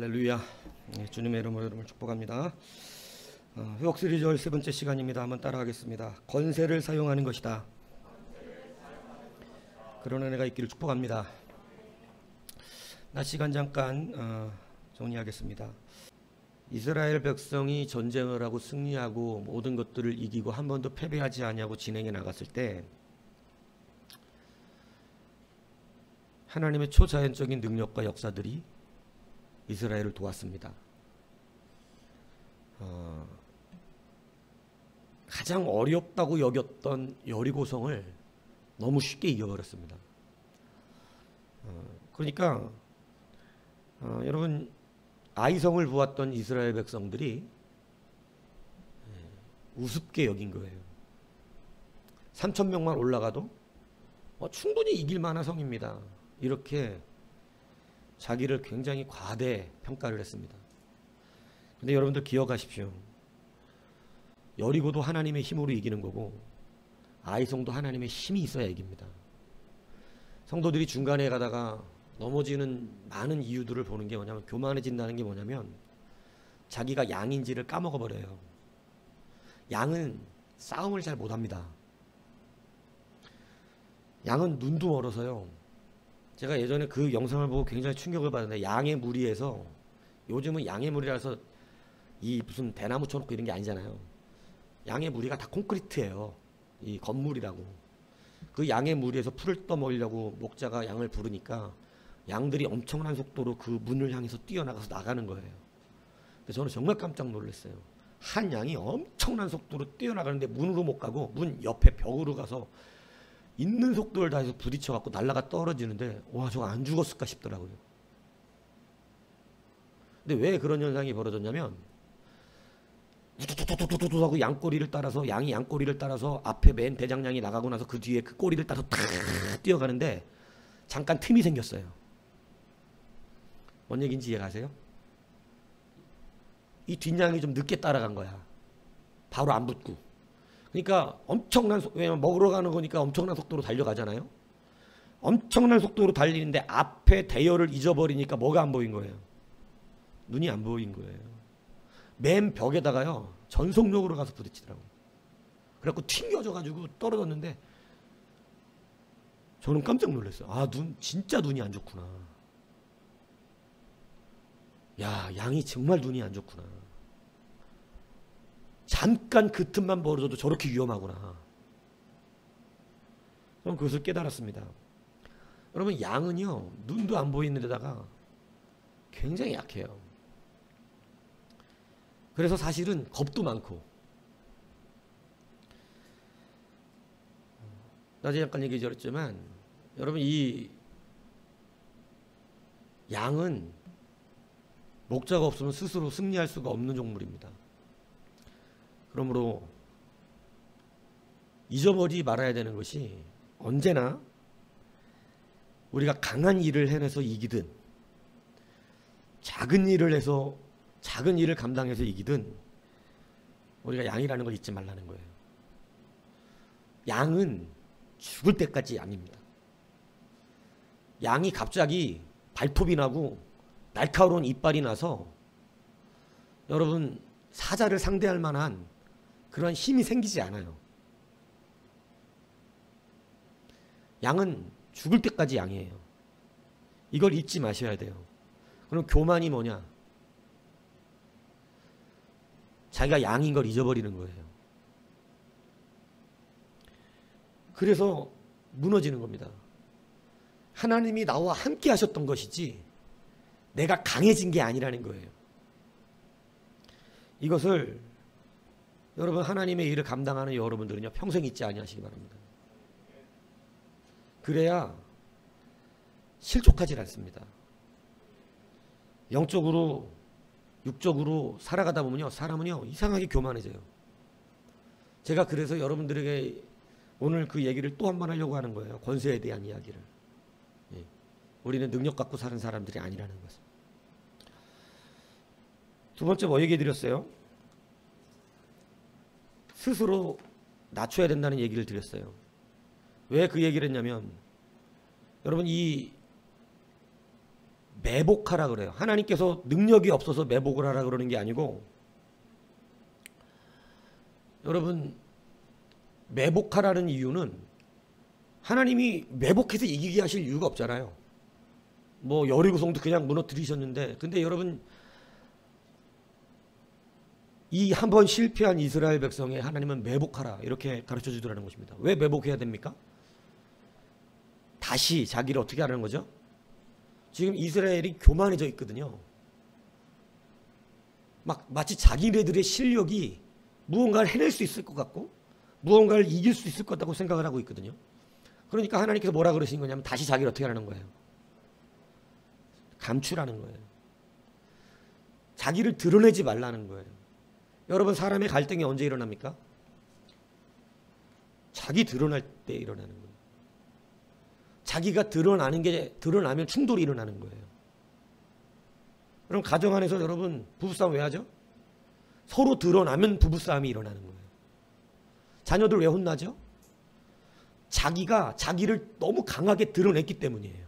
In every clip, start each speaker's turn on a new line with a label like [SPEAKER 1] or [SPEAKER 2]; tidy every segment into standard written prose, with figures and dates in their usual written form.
[SPEAKER 1] 할렐루야. 주님의 이름으로 여러분을 축복합니다. 회복 시리즈 13번째 시간입니다. 한번 따라하겠습니다. 권세를 사용하는 것이다. 그런 은혜가 있기를 축복합니다. 낮 시간 잠깐 정리하겠습니다. 이스라엘 백성이 전쟁을 하고 승리하고 모든 것들을 이기고 한 번도 패배하지 않냐고 진행해 나갔을 때 하나님의 초자연적인 능력과 역사들이 이스라엘을 도왔습니다. 가장 어렵다고 여겼던 여리고성을 너무 쉽게 이겨버렸습니다. 그러니까 여러분, 아이성을 보았던 이스라엘 백성들이 우습게 여긴 거예요. 3,000명만 올라가도 충분히 이길 만한 성입니다. 이렇게 자기를 굉장히 과대 평가를 했습니다. 근데 여러분들 기억하십시오. 여리고도 하나님의 힘으로 이기는 거고 아이성도 하나님의 힘이 있어야 이깁니다. 성도들이 중간에 가다가 넘어지는 많은 이유들을 보는 게 뭐냐면, 교만해진다는 게 뭐냐면 자기가 양인지를 까먹어 버려요. 양은 싸움을 잘 못합니다. 양은 눈도 멀어서요. 제가 예전에 그 영상을 보고 굉장히 충격을 받았는데, 양의 무리에서, 요즘은 양의 무리라서 이 무슨 대나무 쳐놓고 이런 게 아니잖아요. 양의 무리가 다 콘크리트예요. 이 건물이라고. 그 양의 무리에서 풀을 떠먹이려고 목자가 양을 부르니까 양들이 엄청난 속도로 그 문을 향해서 뛰어나가서 나가는 거예요. 근데 저는 정말 깜짝 놀랐어요. 한 양이 엄청난 속도로 뛰어나가는데 문으로 못 가고 문 옆에 벽으로 가서 있는 속도를 다해서 부딪혀갖고 날라가 떨어지는데, 와, 저거 안 죽었을까 싶더라고요. 근데 왜 그런 현상이 벌어졌냐면, 우두두두두두 하고 양이 양꼬리를 따라서 앞에 맨 대장량이 나가고 나서 그 뒤에 그 꼬리를 따라서 탁 뛰어가는데 잠깐 틈이 생겼어요. 뭔 얘기인지 이해가세요? 이 뒷양이 좀 늦게 따라간 거야. 바로 안 붙고. 그러니까 왜냐면 먹으러 가는 거니까 엄청난 속도로 달려가잖아요. 엄청난 속도로 달리는데 앞에 대열을 잊어버리니까 뭐가 안 보인 거예요? 눈이 안 보인 거예요. 맨 벽에다가요, 전속력으로 가서 부딪히더라고요. 그래갖고 튕겨져가지고 떨어졌는데 저는 깜짝 놀랐어요. 진짜 눈이 안 좋구나. 야, 양이 정말 눈이 안 좋구나. 잠깐 그 틈만 벌어져도 저렇게 위험하구나. 저는 그것을 깨달았습니다. 여러분, 양은요, 눈도 안 보이는 데다가 굉장히 약해요. 그래서 사실은 겁도 많고. 낮에 잠깐 얘기 드렸지만, 여러분, 이 양은 목자가 없으면 스스로 승리할 수가 없는 종물입니다. 그러므로 잊어버리지 말아야 되는 것이, 언제나 우리가 강한 일을 해내서 이기든 작은 일을 감당해서 이기든 우리가 양이라는 걸 잊지 말라는 거예요. 양은 죽을 때까지 양입니다. 양이 갑자기 발톱이 나고 날카로운 이빨이 나서 여러분 사자를 상대할 만한 그런 힘이 생기지 않아요. 양은 죽을 때까지 양이에요. 이걸 잊지 마셔야 돼요. 그럼 교만이 뭐냐? 자기가 양인 걸 잊어버리는 거예요. 그래서 무너지는 겁니다. 하나님이 나와 함께 하셨던 것이지 내가 강해진 게 아니라는 거예요. 이것을 여러분, 하나님의 일을 감당하는 여러분들은요, 평생 잊지 아니하시기 바랍니다. 그래야 실족하지 않습니다. 영적으로, 육적으로 살아가다 보면요, 사람은요 이상하게 교만해져요. 제가 그래서 여러분들에게 오늘 그 얘기를 또 한 번 하려고 하는 거예요. 권세에 대한 이야기를. 우리는 능력 갖고 사는 사람들이 아니라는 것을. 두 번째 뭐 얘기해 드렸어요? 스스로 낮춰야 된다는 얘기를 드렸어요. 왜 그 얘기를 했냐면, 여러분, 이 매복하라 그래요. 하나님께서 능력이 없어서 매복을 하라 그러는 게 아니고, 여러분 매복하라는 이유는 하나님이 매복해서 이기게 하실 이유가 없잖아요. 뭐 여리고성도 그냥 무너뜨리셨는데, 근데 여러분 이 한 번 실패한 이스라엘 백성에 하나님은 매복하라 이렇게 가르쳐 주더라는 것입니다. 왜 매복해야 됩니까? 다시 자기를 어떻게 하라는 거죠? 지금 이스라엘이 교만해져 있거든요. 마치 자기네들의 실력이 무언가를 해낼 수 있을 것 같고 무언가를 이길 수 있을 것 같다고 생각을 하고 있거든요. 그러니까 하나님께서 뭐라 그러신 거냐면 다시 자기를 어떻게 하라는 거예요? 감추라는 거예요. 자기를 드러내지 말라는 거예요. 여러분 사람의 갈등이 언제 일어납니까? 자기 드러날 때 일어나는 거예요. 자기가 드러나면 충돌이 일어나는 거예요. 그럼 가정 안에서 여러분 부부싸움 왜 하죠? 서로 드러나면 부부싸움이 일어나는 거예요. 자녀들 왜 혼나죠? 자기가 자기를 너무 강하게 드러냈기 때문이에요.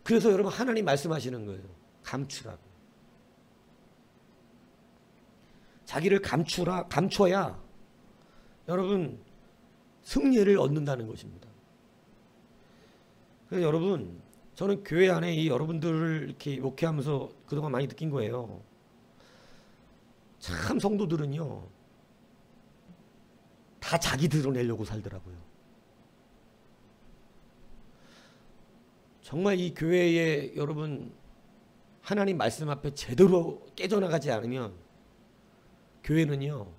[SPEAKER 1] 그래서 여러분 하나님 말씀하시는 거예요. 감추라고. 자기를 감춰야 여러분 승리를 얻는다는 것입니다. 그래서 여러분 저는 교회 안에 이 여러분들을 이렇게 목회하면서 그동안 많이 느낀 거예요. 참 성도들은요 다 자기 드러내려고 살더라고요. 정말 이 교회에 여러분 하나님 말씀 앞에 제대로 깨져나가지 않으면 교회는요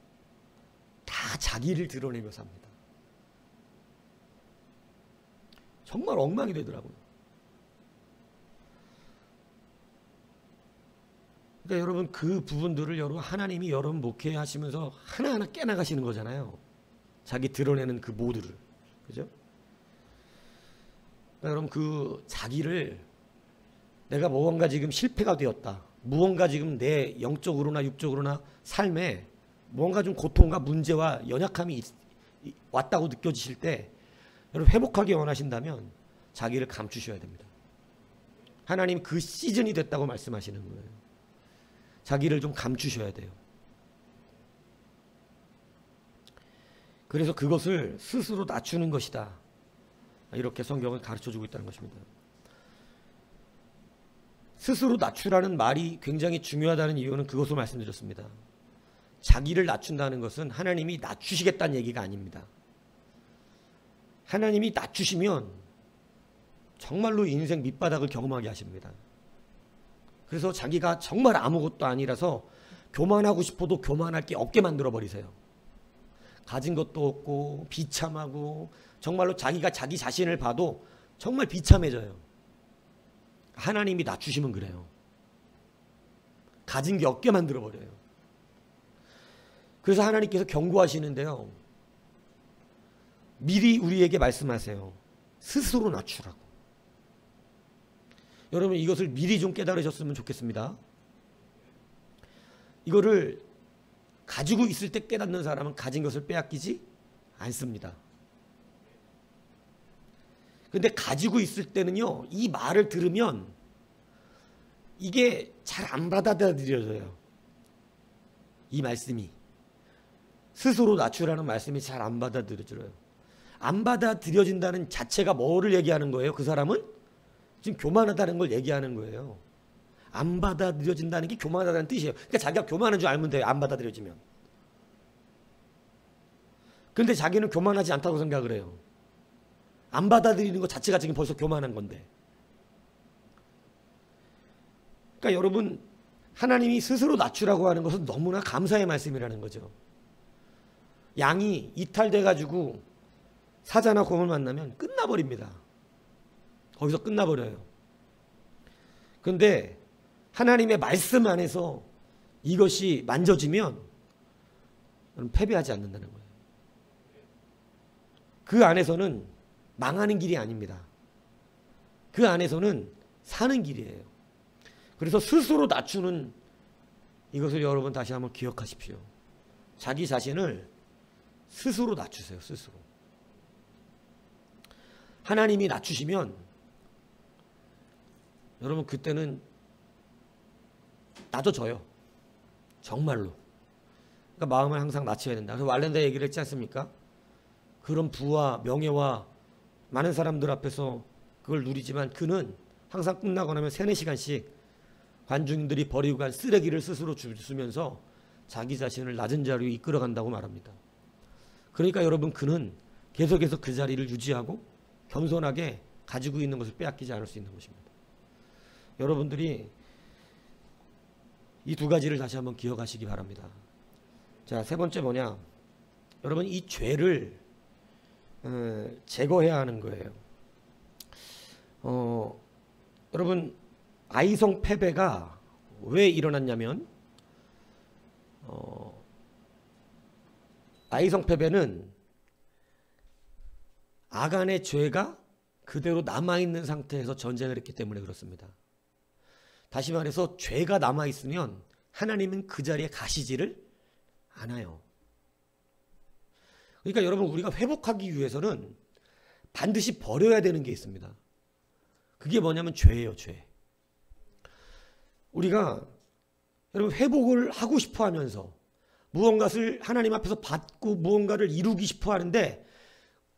[SPEAKER 1] 다 자기를 드러내며 삽니다. 정말 엉망이 되더라고요. 그러니까 여러분 그 부분들을 여러분 하나님이 여러분 목회하시면서 하나하나 깨나가시는 거잖아요. 자기 드러내는 그 모드를. 그죠? 그러니까 여러분 그 자기를 내가 무언가 지금 실패가 되었다. 무언가 지금 내 영적으로나 육적으로나 삶에 무언가 좀 고통과 문제와 연약함이 왔다고 느껴지실 때 여러분 회복하기 원하신다면 자기를 감추셔야 됩니다. 하나님 그 시즌이 됐다고 말씀하시는 거예요. 자기를 좀 감추셔야 돼요. 그래서 그것을 스스로 낮추는 것이다. 이렇게 성경은 가르쳐주고 있다는 것입니다. 스스로 낮추라는 말이 굉장히 중요하다는 이유는 그것을 말씀드렸습니다. 자기를 낮춘다는 것은 하나님이 낮추시겠다는 얘기가 아닙니다. 하나님이 낮추시면 정말로 인생 밑바닥을 경험하게 하십니다. 그래서 자기가 정말 아무것도 아니라서 교만하고 싶어도 교만할 게 없게 만들어 버리세요. 가진 것도 없고 비참하고 정말로 자기가 자기 자신을 봐도 정말 비참해져요. 하나님이 낮추시면 그래요. 가진 게 없게 만들어 버려요. 그래서 하나님께서 경고하시는데요. 미리 우리에게 말씀하세요. 스스로 낮추라고. 여러분 이것을 미리 좀 깨달으셨으면 좋겠습니다. 이거를 가지고 있을 때 깨닫는 사람은 가진 것을 빼앗기지 않습니다. 근데 가지고 있을 때는요, 이 말을 들으면 이게 잘 안 받아들여져요. 이 말씀이. 스스로 낮추라는 말씀이 잘 안 받아들여져요. 안 받아들여진다는 자체가 뭐를 얘기하는 거예요? 그 사람은 지금 교만하다는 걸 얘기하는 거예요. 안 받아들여진다는 게 교만하다는 뜻이에요. 그러니까 자기가 교만한 줄 알면 돼요. 안 받아들여지면. 근데 자기는 교만하지 않다고 생각을 해요. 안 받아들이는 것 자체가 지금 벌써 교만한 건데. 그러니까 여러분 하나님이 스스로 낮추라고 하는 것은 너무나 감사의 말씀이라는 거죠. 양이 이탈돼가지고 사자나 곰을 만나면 끝나버립니다. 거기서 끝나버려요. 그런데 하나님의 말씀 안에서 이것이 만져지면 패배하지 않는다는 거예요. 그 안에서는 망하는 길이 아닙니다. 그 안에서는 사는 길이에요. 그래서 스스로 낮추는 이것을 여러분 다시 한번 기억하십시오. 자기 자신을 스스로 낮추세요. 스스로. 하나님이 낮추시면 여러분 그때는 낮아져요. 정말로. 그러니까 마음을 항상 낮춰야 된다. 그래서 왈렌다 얘기를 했지 않습니까? 그런 부와 명예와 많은 사람들 앞에서 그걸 누리지만 그는 항상 끝나고 나면 3-4시간씩 관중들이 버리고 간 쓰레기를 스스로 주면서 자기 자신을 낮은 자리로 이끌어간다고 말합니다. 그러니까 여러분 그는 계속해서 그 자리를 유지하고 겸손하게 가지고 있는 것을 빼앗기지 않을 수 있는 것입니다. 여러분들이 이 2가지를 다시 한번 기억하시기 바랍니다. 자, 3번째 뭐냐? 여러분 이 죄를 제거해야 하는 거예요. 여러분 아이성 패배가 왜 일어났냐면 아이성 패배는 아간의 죄가 그대로 남아있는 상태에서 전쟁을 했기 때문에 그렇습니다. 다시 말해서 죄가 남아있으면 하나님은 그 자리에 가시지를 않아요. 그러니까 여러분 우리가 회복하기 위해서는 반드시 버려야 되는 게 있습니다. 그게 뭐냐면 죄예요. 죄. 우리가 여러분 회복을 하고 싶어 하면서 무언가를 하나님 앞에서 받고 무언가를 이루기 싶어 하는데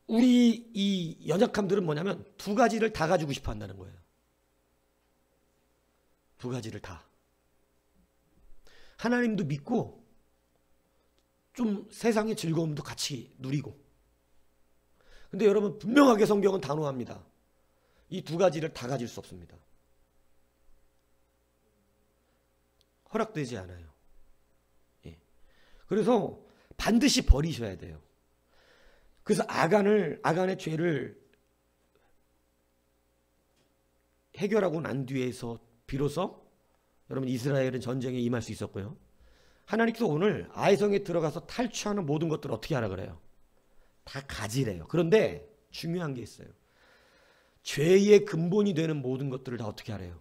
[SPEAKER 1] 우리 이 연약함들은 뭐냐면 2가지를 다 가지고 싶어 한다는 거예요. 2가지를 다. 하나님도 믿고 좀 세상의 즐거움도 같이 누리고. 근데 여러분 분명하게 성경은 단호합니다. 이 2가지를 다 가질 수 없습니다. 허락되지 않아요. 예. 그래서 반드시 버리셔야 돼요. 그래서 아간의 죄를 해결하고 난 뒤에서 비로소 여러분 이스라엘은 전쟁에 임할 수 있었고요. 하나님께서 오늘 아이성에 들어가서 탈취하는 모든 것들을 어떻게 하라 그래요? 다 가지래요. 그런데 중요한 게 있어요. 죄의 근본이 되는 모든 것들을 다 어떻게 하래요?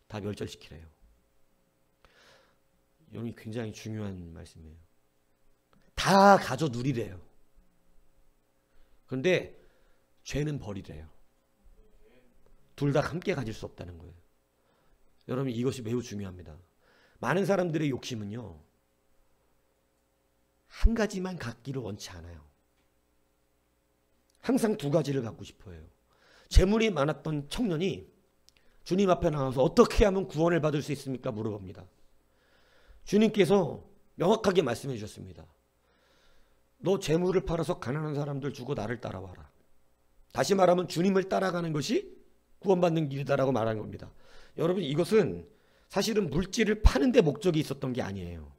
[SPEAKER 1] 다 멸절시키래요. 이게 굉장히 중요한 말씀이에요. 다 가져 누리래요. 그런데 죄는 버리래요. 둘 다 함께 가질 수 없다는 거예요. 여러분 이것이 매우 중요합니다. 많은 사람들의 욕심은요. 한 가지만 갖기를 원치 않아요. 항상 2가지를 갖고 싶어 해요. 재물이 많았던 청년이 주님 앞에 나와서 어떻게 하면 구원을 받을 수 있습니까? 물어봅니다. 주님께서 명확하게 말씀해 주셨습니다. 너 재물을 팔아서 가난한 사람들 주고 나를 따라와라. 다시 말하면 주님을 따라가는 것이 구원받는 길이다라고 말하는 겁니다. 여러분 이것은 사실은 물질을 파는 데 목적이 있었던 게 아니에요.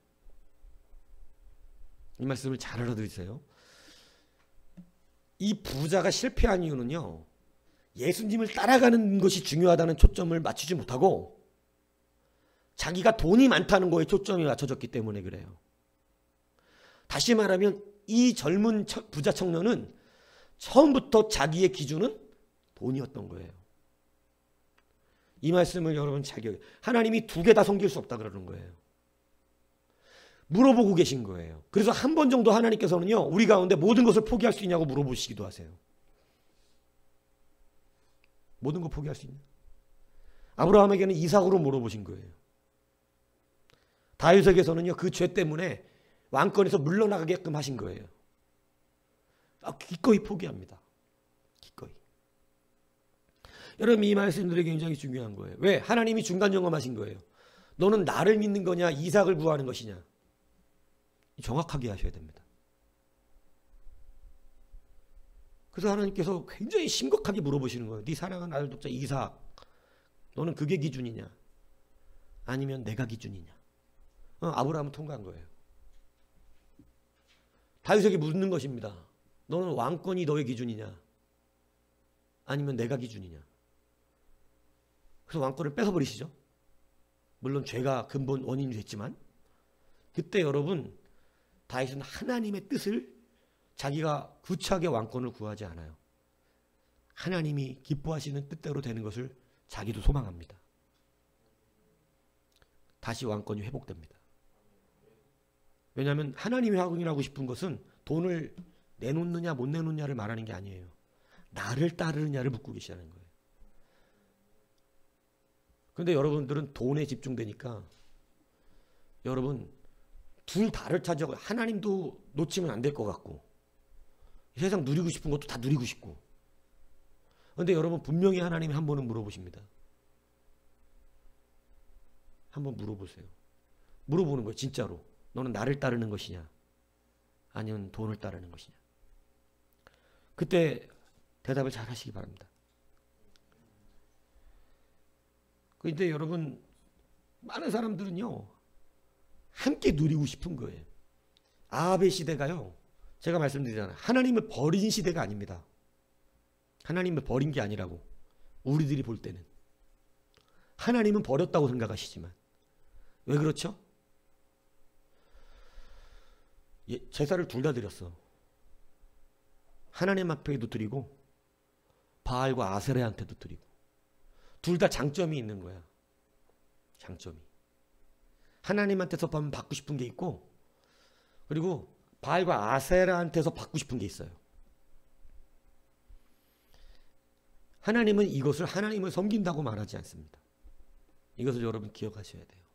[SPEAKER 1] 이 말씀을 잘 알아들으세요. 이 부자가 실패한 이유는요. 예수님을 따라가는 것이 중요하다는 초점을 맞추지 못하고 자기가 돈이 많다는 거에 초점이 맞춰졌기 때문에 그래요. 다시 말하면 이 젊은 부자 청년은 처음부터 자기의 기준은 돈이었던 거예요. 이 말씀을 여러분 잘 기억해요. 하나님이 2개 다 섬길 수 없다 그러는 거예요. 물어보고 계신 거예요. 그래서 한 번 정도 하나님께서는요. 우리 가운데 모든 것을 포기할 수 있냐고 물어보시기도 하세요. 모든 거 포기할 수 있냐? 아브라함에게는 이삭으로 물어보신 거예요. 다윗에게서는요. 그 죄 때문에 왕권에서 물러나가게끔 하신 거예요. 기꺼이 포기합니다. 기꺼이. 여러분 이 말씀들이 굉장히 중요한 거예요. 왜? 하나님이 중간 점검하신 거예요. 너는 나를 믿는 거냐 이삭을 구하는 것이냐. 정확하게 하셔야 됩니다. 그래서 하나님께서 굉장히 심각하게 물어보시는 거예요. 네 사랑하는 아들 독자 이삭 너는 그게 기준이냐 아니면 내가 기준이냐. 아브라함은 통과한 거예요. 다윗에게 묻는 것입니다. 너는 왕권이 너의 기준이냐 아니면 내가 기준이냐. 그래서 왕권을 뺏어버리시죠. 물론 죄가 근본 원인이 됐지만 그때 여러분 다윗은 하나님의 뜻을 자기가 구차하게 왕권을 구하지 않아요. 하나님이 기뻐하시는 뜻대로 되는 것을 자기도 소망합니다. 다시 왕권이 회복됩니다. 왜냐하면 하나님이 확인하고 싶은 것은 돈을 내놓느냐 못 내놓느냐를 말하는 게 아니에요. 나를 따르느냐를 묻고 계시다는 거예요. 그런데 여러분들은 돈에 집중되니까 여러분 둘 다를 찾아 하나님도 놓치면 안 될 것 같고 세상 누리고 싶은 것도 다 누리고 싶고. 그런데 여러분 분명히 하나님이 한 번은 물어보십니다. 한번 물어보세요. 물어보는 거예요. 진짜로. 너는 나를 따르는 것이냐 아니면 돈을 따르는 것이냐. 그때 대답을 잘 하시기 바랍니다. 그런데 여러분 많은 사람들은요 함께 누리고 싶은 거예요. 아합의 시대가요 제가 말씀드리잖아요. 하나님을 버린 시대가 아닙니다. 하나님을 버린 게 아니라고. 우리들이 볼 때는 하나님은 버렸다고 생각하시지만 왜 그렇죠? 제사를 둘 다 드렸어. 하나님 앞에도 드리고 바알과 아세라한테도 드리고 둘 다 장점이 있는 거야. 장점이. 하나님한테서 받고 싶은 게 있고 그리고 바알과 아세라한테서 받고 싶은 게 있어요. 하나님은 이것을 하나님을 섬긴다고 말하지 않습니다. 이것을 여러분 기억하셔야 돼요.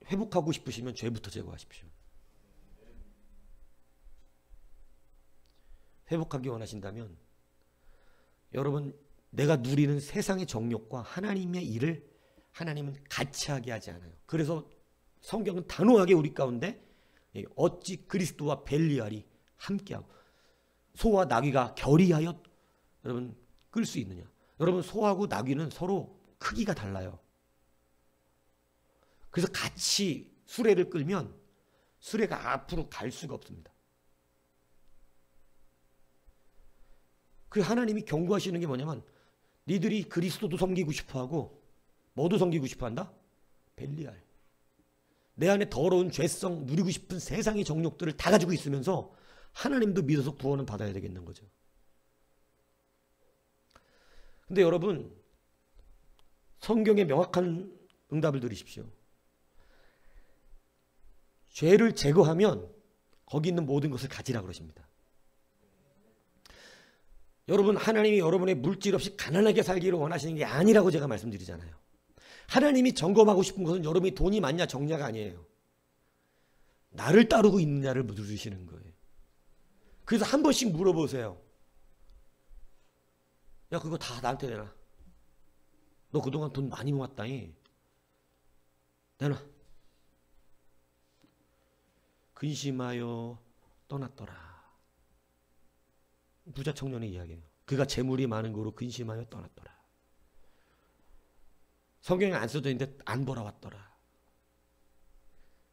[SPEAKER 1] 회복하고 싶으시면 죄부터 제거하십시오. 회복하기 원하신다면 여러분 내가 누리는 세상의 정욕과 하나님의 일을 하나님은 같이 하게 하지 않아요. 그래서 성경은 단호하게 우리 가운데 어찌 그리스도와 벨리알이 함께하고 소와 나귀가 결의하여 여러분 끌 수 있느냐. 여러분 소하고 나귀는 서로 크기가 달라요. 그래서 같이 수레를 끌면 수레가 앞으로 갈 수가 없습니다. 그 하나님이 경고하시는 게 뭐냐면 니들이 그리스도도 섬기고 싶어하고 뭐도 섬기고 싶어한다? 벨리알. 내 안에 더러운 죄성 누리고 싶은 세상의 정욕들을 다 가지고 있으면서 하나님도 믿어서 구원은 받아야 되겠는 거죠. 근데 여러분 성경에 명확한 응답을 들으십시오. 죄를 제거하면 거기 있는 모든 것을 가지라 그러십니다. 여러분 하나님이 여러분의 물질 없이 가난하게 살기를 원하시는 게 아니라고 제가 말씀드리잖아요. 하나님이 점검하고 싶은 것은 여러분이 돈이 많냐 적냐가 아니에요. 나를 따르고 있느냐를 물으시는 거예요. 그래서 한 번씩 물어보세요. 야 그거 다 나한테 내놔. 너 그동안 돈 많이 모았다니. 내놔. 근심하여 떠났더라. 부자 청년의 이야기예요. 그가 재물이 많은 거로 근심하여 떠났더라. 성경에 안 써져 있는데 안 돌아왔더라.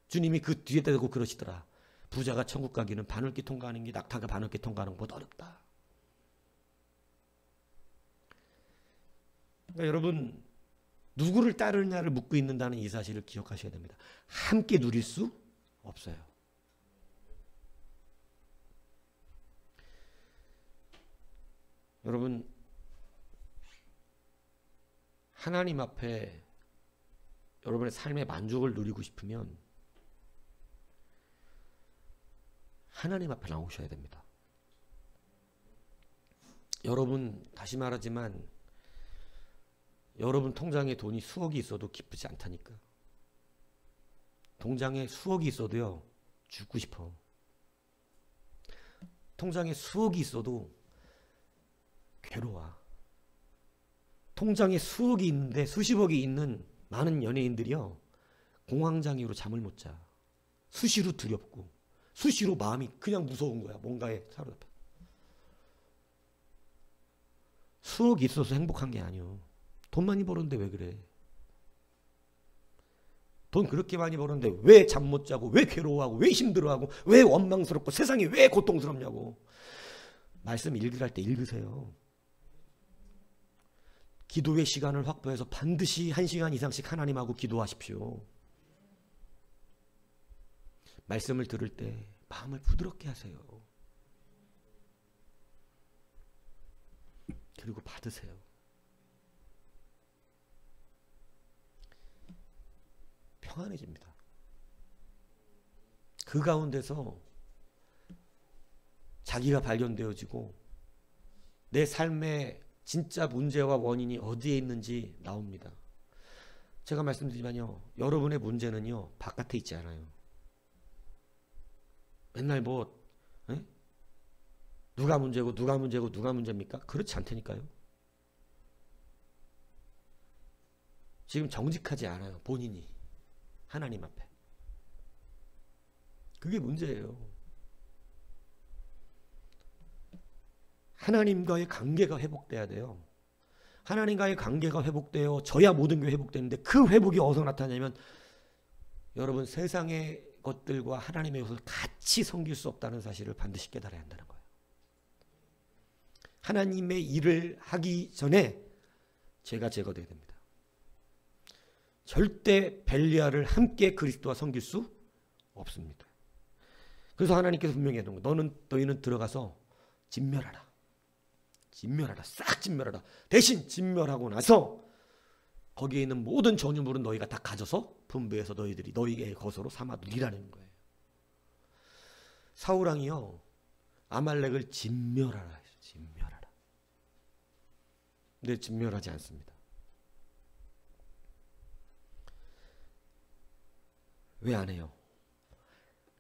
[SPEAKER 1] 주님이 그 뒤에 대고 그러시더라. 부자가 천국 가기는 바늘길 통과하는 게 낙타가 바늘길 통과하는 것보다 어렵다. 그러니까 여러분 누구를 따르느냐를 묻고 있는다는 이 사실을 기억하셔야 됩니다. 함께 누릴 수 없어요. 여러분 하나님 앞에 여러분의 삶의 만족을 누리고 싶으면 하나님 앞에 나오셔야 됩니다. 여러분 다시 말하지만 여러분 통장에 돈이 수억이 있어도 기쁘지 않다니까. 통장에 수억이 있어도요 죽고 싶어. 통장에 수억이 있어도 괴로워. 통장에 수억이 있는데 수십억이 있는 많은 연예인들이요 공황장애로 잠을 못 자. 수시로 두렵고 수시로 마음이 그냥 무서운 거야. 뭔가에 사로잡혀. 수억이 있어서 행복한 게 아니요. 돈 많이 버는데 왜 그래? 돈 그렇게 많이 버는데 왜 잠 못 자고 왜 괴로워하고 왜 힘들어하고 왜 원망스럽고 세상이 왜 고통스럽냐고. 말씀 읽으랄 때 읽으세요. 기도의 시간을 확보해서 반드시 1시간 이상씩 하나님하고 기도하십시오. 말씀을 들을 때 마음을 부드럽게 하세요. 그리고 받으세요. 평안해집니다. 그 가운데서 자기가 발견되어지고 내 삶의 진짜 문제와 원인이 어디에 있는지 나옵니다. 제가 말씀드리지만요, 여러분의 문제는요 바깥에 있지 않아요. 맨날 뭐 누가 문제고 누가 문제고 누가 문제입니까? 그렇지 않다니까요. 지금 정직하지 않아요, 본인이 하나님 앞에. 그게 문제예요. 하나님과의 관계가 회복돼야 돼요. 하나님과의 관계가 회복되어 져야 모든 게 회복되는데, 그 회복이 어디서 나타나냐면 여러분, 세상의 것들과 하나님의 것을 같이 섬길 수 없다는 사실을 반드시 깨달아야 한다는 거예요. 하나님의 일을 하기 전에 죄가 제거되어야 됩니다. 절대 벨리알을 함께 그리스도와 섬길 수 없습니다. 그래서 하나님께서 분명히 해놓은 거예요. 너희는 들어가서 진멸하라. 진멸하라. 싹 진멸하라. 대신 진멸하고 나서 거기에 있는 모든 전유물은 너희가 다 가져서 분배해서 너희들이 너희의 것으로 삼아두리라는 거예요. 사울왕이요, 아말렉을 진멸하라 했어요. 진멸하라. 근데 진멸하지 않습니다. 왜 안 해요?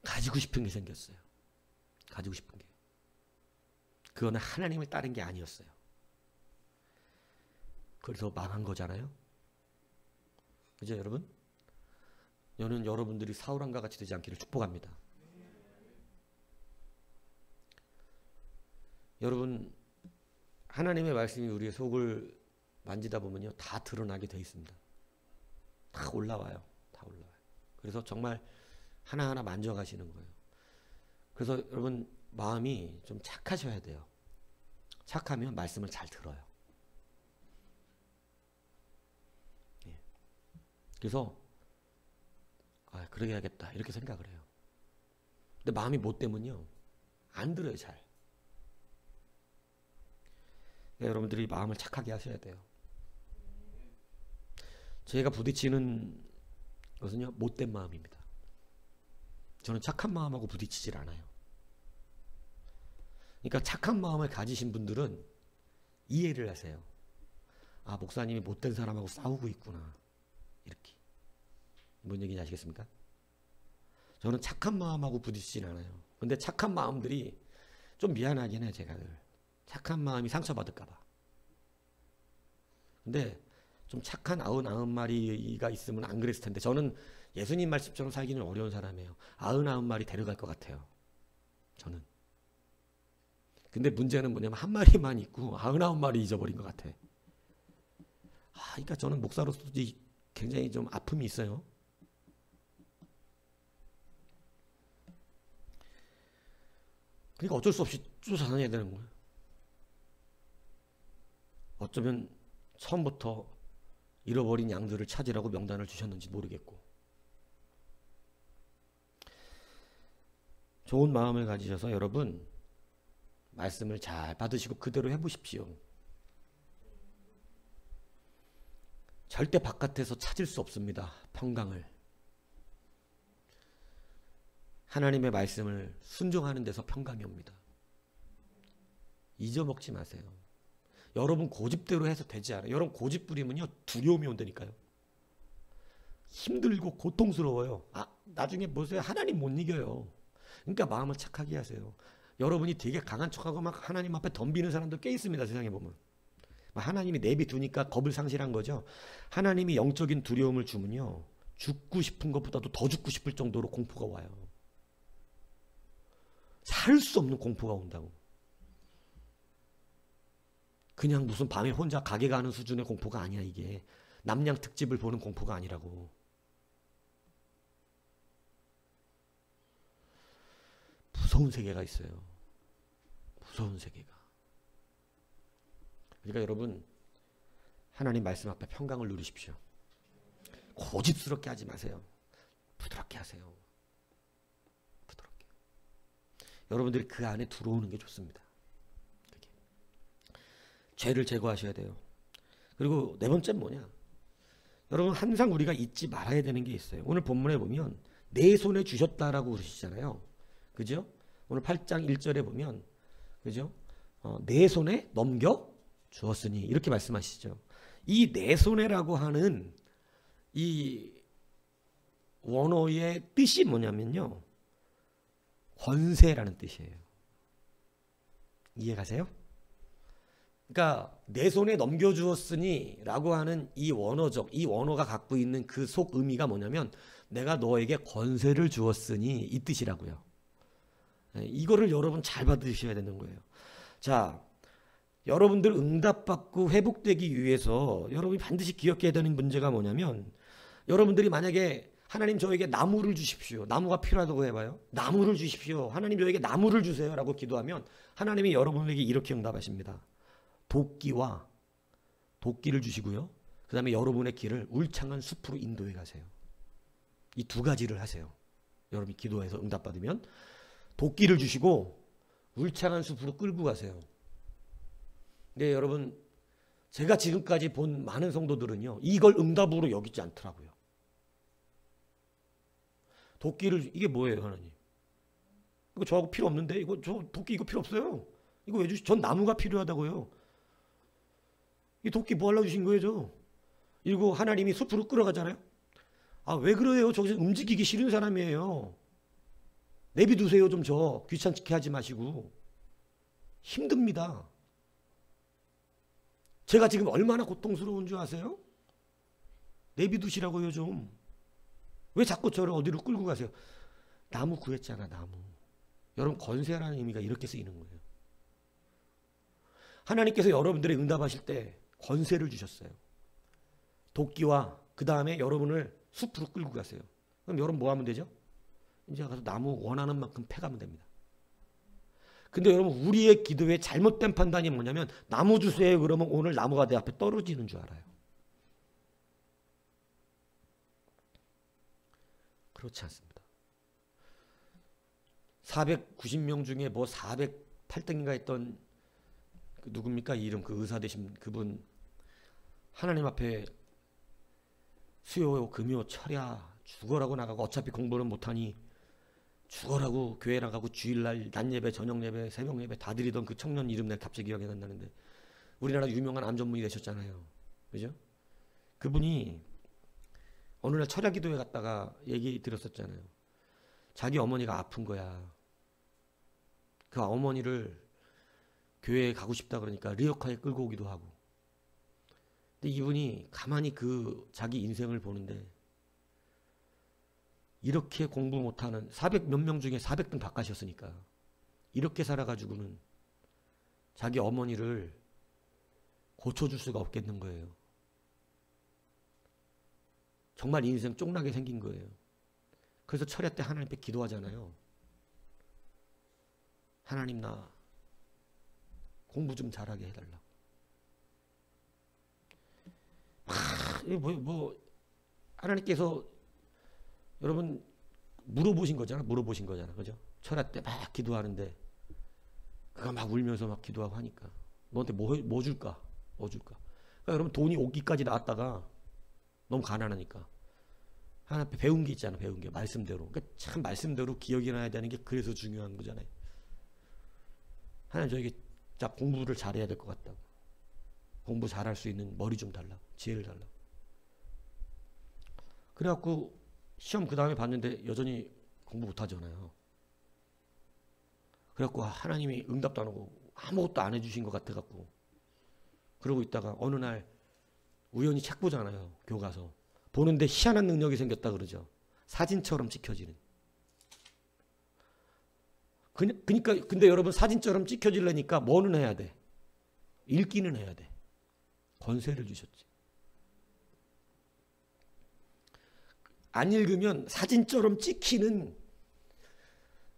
[SPEAKER 1] 가지고 싶은 게 생겼어요. 가지고 싶은 게. 그거는 하나님을 따른 게 아니었어요. 그래서 망한 거잖아요. 그죠, 여러분? 저는 여러분들이 사울왕과 같이 되지 않기를 축복합니다. 여러분, 하나님의 말씀이 우리의 속을 만지다 보면요, 다 드러나게 돼 있습니다. 다 올라와요. 다 올라와요. 그래서 정말 하나하나 만져가시는 거예요. 그래서 여러분, 마음이 좀 착하셔야 돼요. 착하면 말씀을 잘 들어요. 예. 그래서 그러게 해야겠다 이렇게 생각을 해요. 근데 마음이 못되면요 안 들어요, 잘. 그러니까 여러분들이 마음을 착하게 하셔야 돼요. 제가 부딪히는 것은요, 못된 마음입니다. 저는 착한 마음하고 부딪히질 않아요. 그러니까 착한 마음을 가지신 분들은 이해를 하세요. 아, 목사님이 못된 사람하고 싸우고 있구나, 이렇게. 뭔 얘기인지 아시겠습니까? 저는 착한 마음하고 부딪히진 않아요. 근데 착한 마음들이 좀 미안하긴 해, 제가 늘. 착한 마음이 상처받을까 봐. 근데 좀 착한 99마리가 있으면 안 그랬을 텐데, 저는 예수님 말씀처럼 살기는 어려운 사람이에요. 99마리 데려갈 것 같아요, 저는. 근데 문제는 뭐냐면 한 마리만 있고 99마리 잊어버린 것 같아. 그러니까 저는 목사로서 굉장히 좀 아픔이 있어요. 그러니까 어쩔 수 없이 쫓아다녀야 되는 거예요. 어쩌면 처음부터 잃어버린 양들을 찾으라고 명단을 주셨는지 모르겠고. 좋은 마음을 가지셔서 여러분, 말씀을 잘 받으시고 그대로 해보십시오. 절대 바깥에서 찾을 수 없습니다, 평강을. 하나님의 말씀을 순종하는 데서 평강이 옵니다. 잊어먹지 마세요. 여러분 고집대로 해서 되지 않아요. 여러분 고집 부리면요 두려움이 온다니까요. 힘들고 고통스러워요. 나중에 보세요, 하나님 못 이겨요. 그러니까 마음을 착하게 하세요. 여러분이 되게 강한 척하고 막 하나님 앞에 덤비는 사람들 꽤 있습니다, 세상에 보면. 하나님이 내비두니까 겁을 상실한 거죠. 하나님이 영적인 두려움을 주면요, 죽고 싶은 것보다도 더 죽고 싶을 정도로 공포가 와요. 살 수 없는 공포가 온다고. 그냥 무슨 밤에 혼자 가게 가는 수준의 공포가 아니야, 이게. 남양 특집을 보는 공포가 아니라고. 무서운 세계가 있어요. 무서운 세계가. 그러니까 여러분, 하나님 말씀 앞에 평강을 누리십시오. 고집스럽게 하지 마세요. 부드럽게 하세요. 부드럽게. 여러분들이 그 안에 들어오는 게 좋습니다. 그게. 죄를 제거하셔야 돼요. 그리고 네 번째는 뭐냐? 여러분, 항상 우리가 잊지 말아야 되는 게 있어요. 오늘 본문에 보면 내 손에 주셨다라고 그러시잖아요. 그죠? 오늘 8장 1절에 보면 그죠? 내 손에 넘겨 주었으니 이렇게 말씀하시죠. 이 내 손에라고 하는 이 원어의 뜻이 뭐냐면요, 권세라는 뜻이에요. 이해가세요? 그러니까 내 손에 넘겨주었으니 라고 하는 이 원어가 갖고 있는 그 속 의미가 뭐냐면 내가 너에게 권세를 주었으니 이 뜻이라고요. 이거를 여러분 잘 받으셔야 되는 거예요. 자, 여러분들 응답받고 회복되기 위해서 여러분이 반드시 기억해야 되는 문제가 뭐냐면, 여러분들이 만약에 하나님 저에게 나무를 주십시오, 나무가 필요하다고 해봐요. 나무를 주십시오, 하나님 저에게 나무를 주세요 라고 기도하면 하나님이 여러분에게 이렇게 응답하십니다. 도끼를 주시고요, 그 다음에 여러분의 길을 울창한 숲으로 인도해 가세요. 이 두 가지를 하세요. 여러분이 기도해서 응답받으면 도끼를 주시고 울창한 숲으로 끌고 가세요. 근데 여러분, 제가 지금까지 본 많은 성도들은요, 이걸 응답으로 여기지 않더라고요. 도끼를, 이게 뭐예요 하나님? 이거 저하고 필요 없는데, 저 도끼 이거 필요 없어요. 이거 왜 주시? 전 나무가 필요하다고요. 이 도끼 뭐 하려고 주신 거예요 저? 이거 하나님이 숲으로 끌어가잖아요. 아, 왜 그래요? 저기서 움직이기 싫은 사람이에요. 내비두세요 좀, 저 귀찮게 하지 마시고. 힘듭니다. 제가 지금 얼마나 고통스러운 줄 아세요? 내비두시라고요 좀. 왜 자꾸 저를 어디로 끌고 가세요? 나무 구했잖아, 나무. 여러분, 권세라는 의미가 이렇게 쓰이는 거예요. 하나님께서 여러분들의 응답하실 때 권세를 주셨어요. 도끼와 그 다음에 여러분을 숲으로 끌고 가세요. 그럼 여러분 뭐 하면 되죠? 이제 가서 나무 원하는 만큼 패가면 됩니다. 근데 여러분, 우리의 기도의 잘못된 판단이 뭐냐면, 나무 주세요 그러면 오늘 나무가 내 앞에 떨어지는 줄 알아요. 그렇지 않습니다. 490명 중에 뭐 408등인가 했던 그 누굽니까? 이름, 그 의사 되신 그분, 하나님 앞에 수요 금요 철야 죽어라고 나가고 어차피 공부는 못하니 죽어라고 교회 나가고 주일날 낮예배 저녁예배 새벽예배 다 드리던 그 청년 이름 내가 갑자기 기억이 안 나는데, 우리나라 유명한 암 전문의 되셨잖아요. 그죠? 그분이 어느 날 철야 기도회 갔다가 얘기 들었었잖아요. 자기 어머니가 아픈 거야. 그 어머니를 교회에 가고 싶다 그러니까 리어카에 끌고 오기도 하고. 근데 이분이 가만히 그 자기 인생을 보는데, 이렇게 공부 못하는 400 몇 명 중에 400등 바깥이었으니까 이렇게 살아가지고는 자기 어머니를 고쳐줄 수가 없겠는 거예요. 정말 인생 쫑나게 생긴 거예요. 그래서 철야 때 하나님 앞에 기도하잖아요. 하나님, 나 공부 좀 잘하게 해달라고. 하나님께서 여러분 물어보신 거잖아. 그죠? 철야 때 막 기도하는데 그가 막 울면서 막 기도하고 하니까 너한테 뭐 줄까? 그러니까 여러분, 돈이 오기까지 나왔다가 너무 가난하니까 하나님 앞에 배운 게 있잖아. 배운 게 말씀대로. 그러니까 참 말씀대로 기억이 나야 되는 게 그래서 중요한 거잖아요. 하나님, 저에게 자 공부를 잘해야 될 것 같다고. 공부 잘할 수 있는 머리 좀 달라고. 지혜를 달라고. 그래갖고 시험 그 다음에 봤는데 여전히 공부 못하잖아요. 그래갖고 하나님이 응답도 안 하고 아무것도 안 해주신 것 같아갖고 그러고 있다가 어느 날 우연히 책 보잖아요. 교과서 보는데 희한한 능력이 생겼다 그러죠. 사진처럼 찍혀지는. 그러니까 근데 여러분, 사진처럼 찍혀지려니까 뭐는 해야 돼? 읽기는 해야 돼. 권세를 주셨지. 안 읽으면 사진처럼 찍히는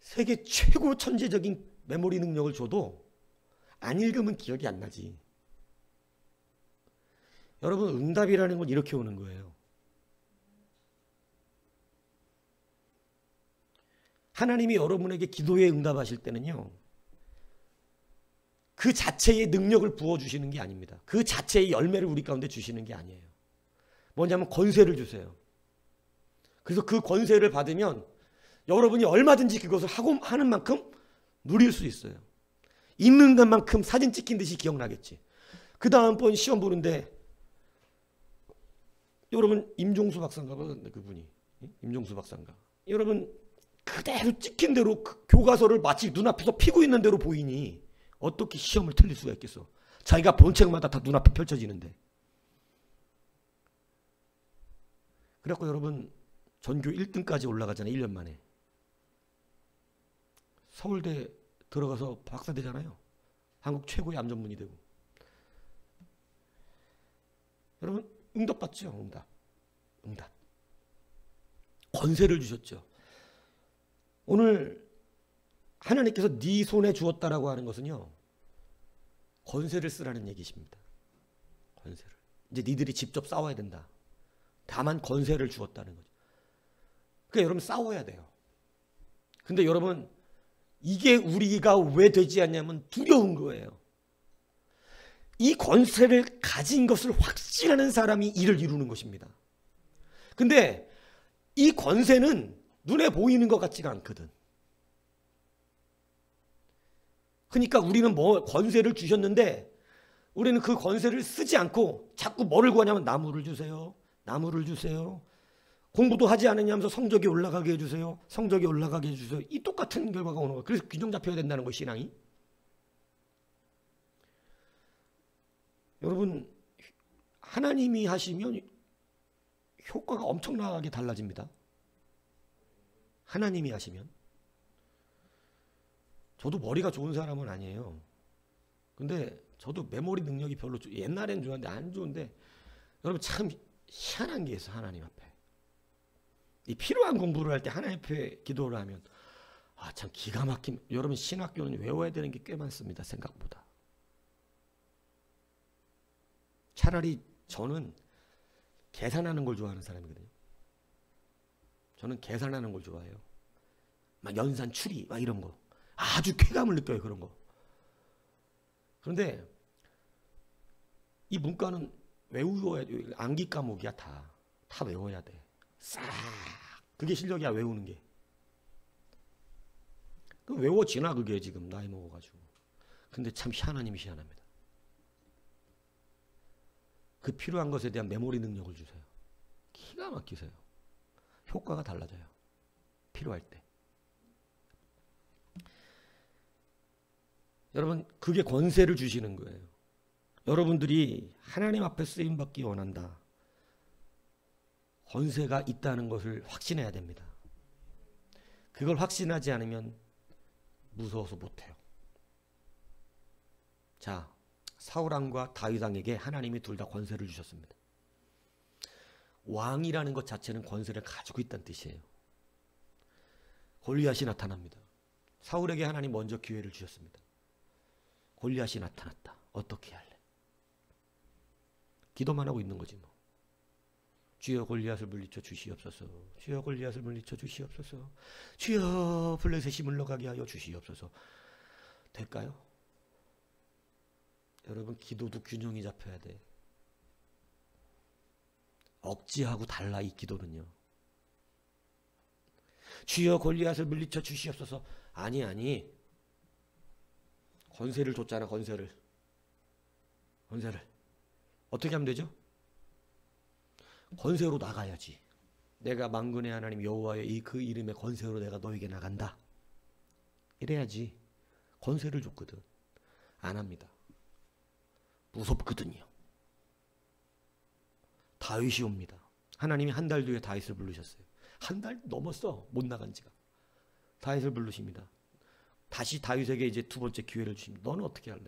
[SPEAKER 1] 세계 최고 천재적인 메모리 능력을 줘도 안 읽으면 기억이 안 나지. 여러분, 응답이라는 건 이렇게 오는 거예요. 하나님이 여러분에게 기도에 응답하실 때는요, 그 자체의 능력을 부어주시는 게 아닙니다. 그 자체의 열매를 우리 가운데 주시는 게 아니에요. 뭐냐면 권세를 주세요. 그래서 그 권세를 받으면 여러분이 얼마든지 그것을 하는 만큼 누릴 수 있어요. 있는 것만큼 사진 찍힌 듯이 기억나겠지. 그 다음번 시험 보는데 여러분 임종수 박사인가 봐. 그분이 임종수 박사인가. 여러분 그대로 찍힌 대로 그 교과서를 마치 눈앞에서 피고 있는 대로 보이니 어떻게 시험을 틀릴 수가 있겠어. 자기가 본 책마다 다 눈앞에 펼쳐지는데. 그래갖고 여러분 전교 1등까지 올라가잖아요. 1년 만에. 서울대 들어가서 박사 되잖아요. 한국 최고의 암 전문의 되고. 여러분 응답 받죠. 응답. 권세를 주셨죠. 오늘 하나님께서 네 손에 주었다라고 하는 것은요. 권세를 쓰라는 얘기십니다. 권세를. 이제 니들이 직접 싸워야 된다. 다만 권세를 주었다는 거죠. 그러니까 여러분 싸워야 돼요. 근데 여러분 이게 우리가 왜 되지 않냐면 두려운 거예요. 이 권세를 가진 것을 확신하는 사람이 이를 이루는 것입니다. 근데 이 권세는 눈에 보이는 것 같지가 않거든. 그러니까 우리는 권세를 주셨는데 우리는 그 권세를 쓰지 않고 자꾸 뭐를 구하냐면 나무를 주세요. 나무를 주세요. 공부도 하지 않으냐면서 성적이 올라가게 해주세요. 성적이 올라가게 해주세요. 이 똑같은 결과가 오는 거예요. 그래서 균형 잡혀야 된다는 거예요. 신앙이. 여러분 하나님이 하시면 효과가 엄청나게 달라집니다. 하나님이 하시면. 저도 머리가 좋은 사람은 아니에요. 근데 저도 메모리 능력이 별로 옛날엔 좋았는데 안 좋은데 여러분 참 희한한 게 있어. 하나님 앞에. 이 필요한 공부를 할 때 하나님 앞에 기도를 하면 참 기가 막힌. 여러분 신학교는 외워야 되는 게 꽤 많습니다. 생각보다. 차라리 저는 계산하는 걸 좋아하는 사람이거든요. 저는 계산하는 걸 좋아해요. 막 연산 추리 막 이런 거. 아주 쾌감을 느껴요. 그런 거. 그런데 이 문과는 외워야 돼. 암기 과목이야 다. 다 외워야 돼. 싹. 그게 실력이야 외우는 게. 그 외워지나 그게 지금 나이 먹어가지고. 근데 참 하나님이 희한합니다. 그 필요한 것에 대한 메모리 능력을 주세요. 기가 막히세요. 효과가 달라져요. 필요할 때. 여러분 그게 권세를 주시는 거예요. 여러분들이 하나님 앞에 쓰임받기 원한다. 권세가 있다는 것을 확신해야 됩니다. 그걸 확신하지 않으면 무서워서 못해요. 자, 사울왕과 다윗왕에게 하나님이 둘 다 권세를 주셨습니다. 왕이라는 것 자체는 권세를 가지고 있다는 뜻이에요. 골리앗이 나타납니다. 사울에게 하나님 먼저 기회를 주셨습니다. 골리앗이 나타났다. 어떻게 할래? 기도만 하고 있는 거지 뭐. 주여 골리앗을 물리쳐 주시옵소서. 주여 골리앗을 물리쳐 주시옵소서. 주여 블레셋이 물러가게 하여 주시옵소서. 될까요? 여러분 기도도 균형이 잡혀야 돼. 억지하고 달라 이 기도는요. 주여 골리앗을 물리쳐 주시옵소서. 아니. 권세를 줬잖아. 권세를. 어떻게 하면 되죠? 권세로 나가야지. 내가 만군의 하나님 여호와의 그 이름의 권세로 내가 너에게 나간다. 이래야지. 권세를 줬거든. 안 합니다. 무섭거든요. 다윗이 옵니다. 하나님이 한 달 뒤에 다윗을 부르셨어요. 한 달 넘었어. 못 나간 지가. 다윗을 부르십니다. 다시 다윗에게 이제 두 번째 기회를 주십니다. 너는 어떻게 할래?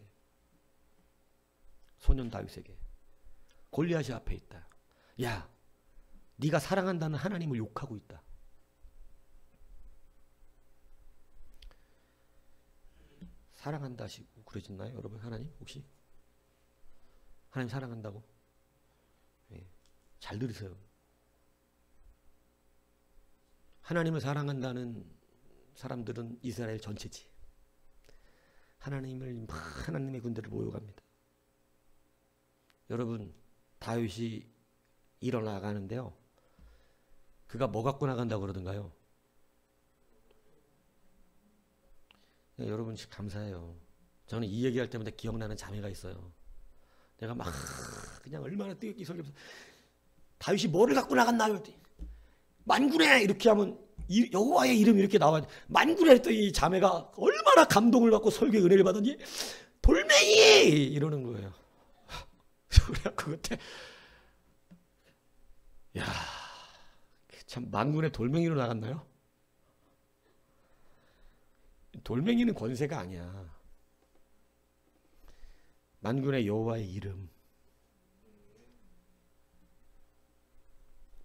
[SPEAKER 1] 소년 다윗에게. 골리앗이 앞에 있다. 야, 네가 사랑한다는 하나님을 욕하고 있다. 사랑한다 하시고 그러셨나요? 여러분 하나님 혹시? 하나님 사랑한다고? 네. 잘 들으세요. 하나님을 사랑한다는 사람들은 이스라엘 전체지. 하나님의 군대를 모여갑니다. 여러분 다윗이 일어나가는데요. 그가 뭐 갖고 나간다고 그러던가요? 네, 여러분 감사해요. 저는 이 얘기할 때마다 기억나는 자매가 있어요. 내가 막 그냥 얼마나 뜨겁게 설교하면서 다윗이 뭐를 갖고 나갔나요? 만군의 이렇게 하면 여호와의 이름이 이렇게 나와요. 만군의 했더니 이 자매가 얼마나 감동을 받고 설교의 은혜를 받았니? 돌멩이 이러는 거예요. 그래갖고 그때 야, 참 만군의 돌멩이로 나갔나요? 돌멩이는 권세가 아니야. 만군의 여호와의 이름.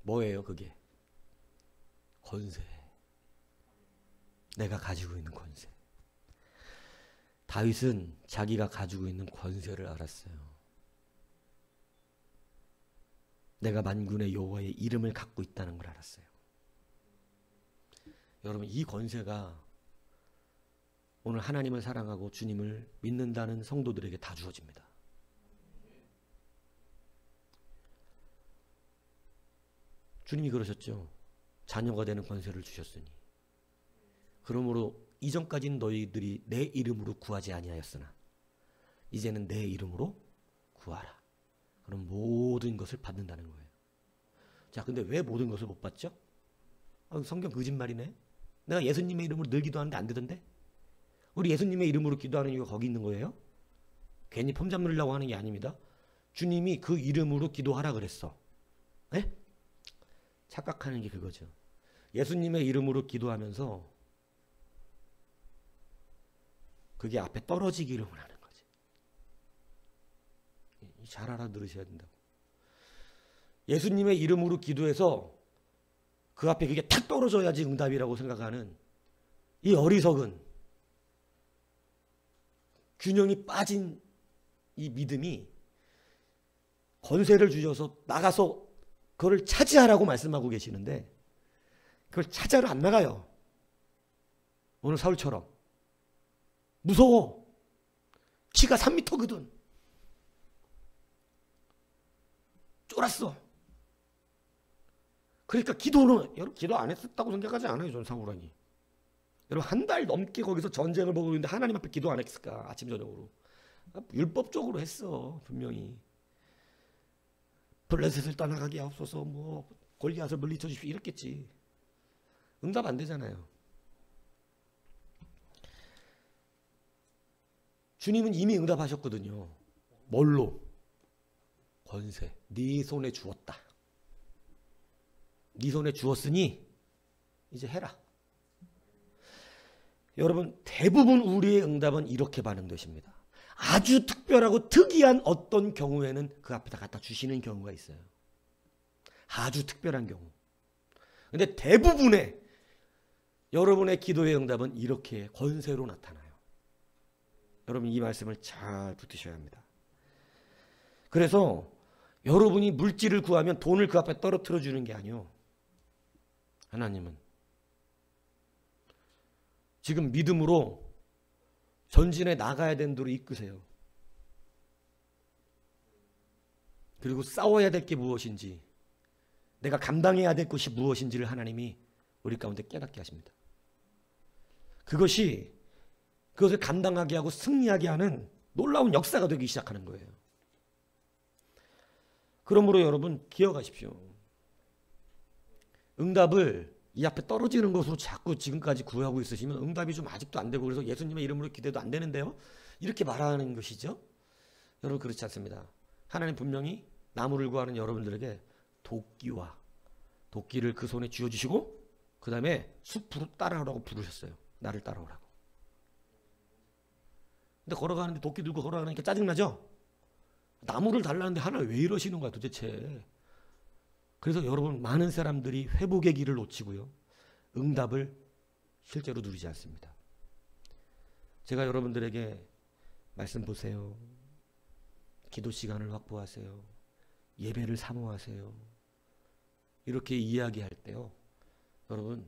[SPEAKER 1] 뭐예요 그게? 권세. 내가 가지고 있는 권세. 다윗은 자기가 가지고 있는 권세를 알았어요. 내가 만군의 여호와의 이름을 갖고 있다는 걸 알았어요. 여러분, 이 권세가 오늘 하나님을 사랑하고 주님을 믿는다는 성도들에게 다 주어집니다. 주님이 그러셨죠. 자녀가 되는 권세를 주셨으니 그러므로 이전까지는 너희들이 내 이름으로 구하지 아니하였으나 이제는 내 이름으로 구하라. 그럼 모든 것을 받는다는 거예요. 자, 근데 왜 모든 것을 못 받죠? 성경 거짓말이네. 내가 예수님의 이름으로 늘 기도하는데 안 되던데? 우리 예수님의 이름으로 기도하는 이유가 거기 있는 거예요? 괜히 폼 잡으려고 하는 게 아닙니다. 주님이 그 이름으로 기도하라 그랬어. 네? 착각하는 게 그거죠. 예수님의 이름으로 기도하면서 그게 앞에 떨어지기를 원하는 거지. 잘 알아들으셔야 된다고. 예수님의 이름으로 기도해서 그 앞에 그게 탁 떨어져야지 응답이라고 생각하는 이 어리석은 균형이 빠진 이 믿음이 권세를 주셔서 나가서 그걸 차지하라고 말씀하고 계시는데 그걸 차지하러 안 나가요. 오늘 사울처럼. 무서워. 키가 3m거든. 쫄았어. 그러니까 기도는, 여러분 기도 안 했었다고 생각하지 않아요. 전 사울하니. 여러분 한 달 넘게 거기서 전쟁을 보고 있는데 하나님 앞에 기도 안 했을까? 아침 저녁으로. 율법적으로 했어. 분명히. 블레셋을 떠나가게 하옵소서, 뭐 골리앗을 물리쳐 주십시오 이랬겠지. 응답 안 되잖아요. 주님은 이미 응답하셨거든요. 뭘로? 권세. 네 손에 주었다. 네 손에 주었으니 이제 해라. 여러분, 대부분 우리의 응답은 이렇게 반응되십니다. 아주 특별하고 특이한 어떤 경우에는 그 앞에다 갖다 주시는 경우가 있어요. 아주 특별한 경우. 근데 대부분의 여러분의 기도의 응답은 이렇게 권세로 나타나요. 여러분 이 말씀을 잘 붙드셔야 합니다. 그래서 여러분이 물질을 구하면 돈을 그 앞에 떨어뜨려 주는 게 아니요. 하나님은 지금 믿음으로 전진에 나가야 되는 대로 이끄세요. 그리고 싸워야 될 게 무엇인지, 내가 감당해야 될 것이 무엇인지를 하나님이 우리 가운데 깨닫게 하십니다. 그것을 감당하게 하고 승리하게 하는 놀라운 역사가 되기 시작하는 거예요. 그러므로 여러분 기억하십시오. 응답을 이 앞에 떨어지는 것으로 자꾸 지금까지 구하고 있으시면 응답이 좀 아직도 안 되고 그래서 예수님의 이름으로 기대도 안 되는데요, 이렇게 말하는 것이죠. 여러분 그렇지 않습니다. 하나님 분명히 나무를 구하는 여러분들에게 도끼를 그 손에 쥐어주시고 그 다음에 숲으로 따라오라고 부르셨어요. 나를 따라오라고. 근데 걸어가는데 도끼 들고 걸어가니까 짜증나죠? 나무를 달라는데 하나님 왜 이러시는 거야 도대체. 그래서 여러분 많은 사람들이 회복의 길을 놓치고요, 응답을 실제로 누리지 않습니다. 제가 여러분들에게 말씀 보세요. 기도 시간을 확보하세요. 예배를 사모하세요. 이렇게 이야기할 때요, 여러분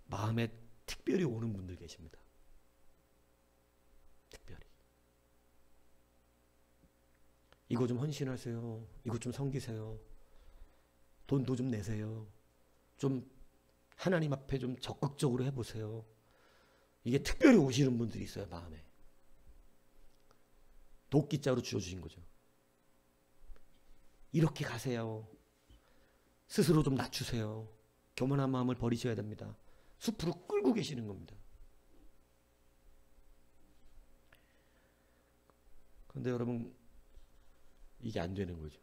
[SPEAKER 1] 마음에 특별히 오는 분들 계십니다. 특별히. 이거 좀 헌신하세요. 이거 좀 섬기세요. 돈도 좀 내세요. 좀 하나님 앞에 좀 적극적으로 해보세요. 이게 특별히 오시는 분들이 있어요, 마음에. 도끼자로 쥐어주신 거죠. 이렇게 가세요. 스스로 좀 낮추세요. 교만한 마음을 버리셔야 됩니다. 숲으로 끌고 계시는 겁니다. 그런데 여러분 이게 안 되는 거죠.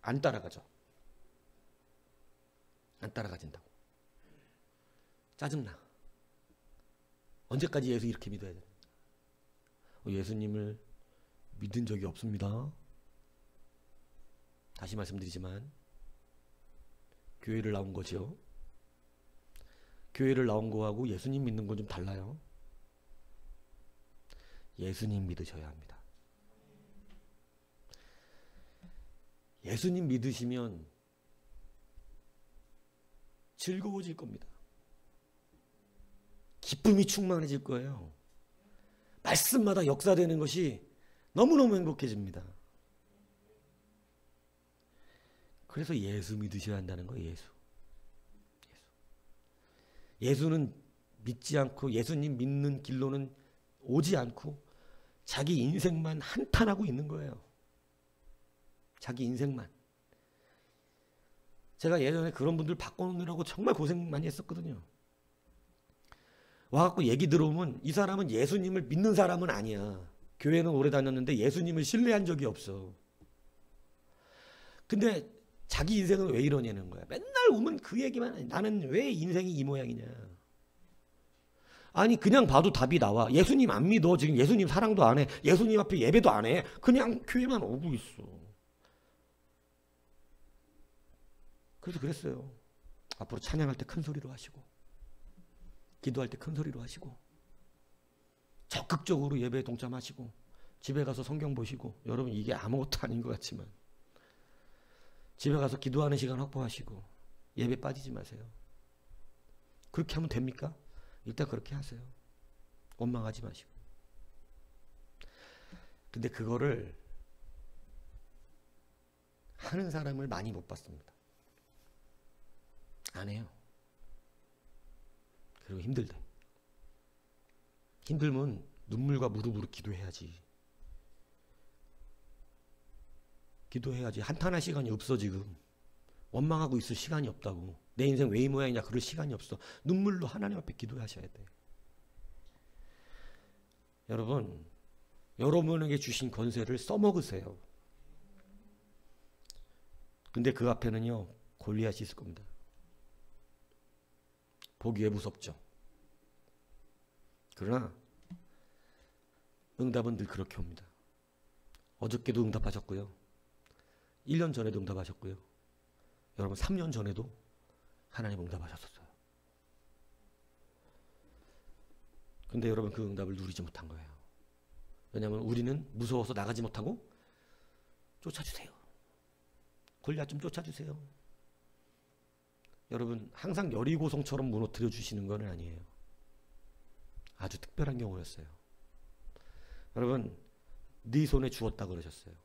[SPEAKER 1] 안 따라가죠. 안 따라가진다고. 짜증나. 언제까지 예수 이렇게 믿어야 되나? 예수님을 믿은 적이 없습니다. 다시 말씀드리지만 교회를 나온 거죠. 교회를 나온 거하고 예수님 믿는 건 좀 달라요. 예수님 믿으셔야 합니다. 예수님 믿으시면 즐거워질 겁니다. 기쁨이 충만해질 거예요. 말씀마다 역사되는 것이 너무너무 행복해집니다. 그래서 예수 믿으셔야 한다는 거예요. 예수는 믿지 않고 예수님 믿는 길로는 오지 않고 자기 인생만 한탄하고 있는 거예요. 자기 인생만. 제가 예전에 그런 분들 바꿔놓느라고 정말 고생 많이 했었거든요. 와갖고 얘기 들어오면 이 사람은 예수님을 믿는 사람은 아니야. 교회는 오래 다녔는데 예수님을 신뢰한 적이 없어. 근데 자기 인생은 왜 이러냐는 거야. 맨날 오면 그 얘기만 해. 나는 왜 인생이 이 모양이냐. 아니 그냥 봐도 답이 나와. 예수님 안 믿어. 지금 예수님 사랑도 안 해. 예수님 앞에 예배도 안 해. 그냥 교회만 오고 있어. 그래서 그랬어요. 앞으로 찬양할 때 큰 소리로 하시고 기도할 때 큰 소리로 하시고 적극적으로 예배에 동참하시고 집에 가서 성경 보시고 여러분 이게 아무것도 아닌 것 같지만 집에 가서 기도하는 시간 확보하시고 예배 빠지지 마세요. 그렇게 하면 됩니까? 일단 그렇게 하세요. 원망하지 마시고. 근데 그거를 하는 사람을 많이 못 봤습니다. 안 해요. 그리고 힘들대. 힘들면 눈물과 무릎으로 기도해야지. 기도해야지. 한탄할 시간이 없어 지금. 원망하고 있을 시간이 없다고. 내 인생 왜 이 모양이냐 그럴 시간이 없어. 눈물로 하나님 앞에 기도하셔야 돼. 여러분, 여러분에게 주신 권세를 써먹으세요. 근데 그 앞에는요 골리앗이 있을 겁니다. 보기에 무섭죠. 그러나 응답은 늘 그렇게 옵니다. 어저께도 응답하셨고요. 1년 전에도 응답하셨고요. 여러분 3년 전에도 하나님 응답하셨었어요. 근데 여러분 그 응답을 누리지 못한 거예요. 왜냐하면 우리는 무서워서 나가지 못하고 쫓아주세요. 골리앗 좀 쫓아주세요. 여러분 항상 여리고성처럼 무너뜨려 주시는 건 아니에요. 아주 특별한 경우였어요. 여러분 네 손에 주었다 그러셨어요.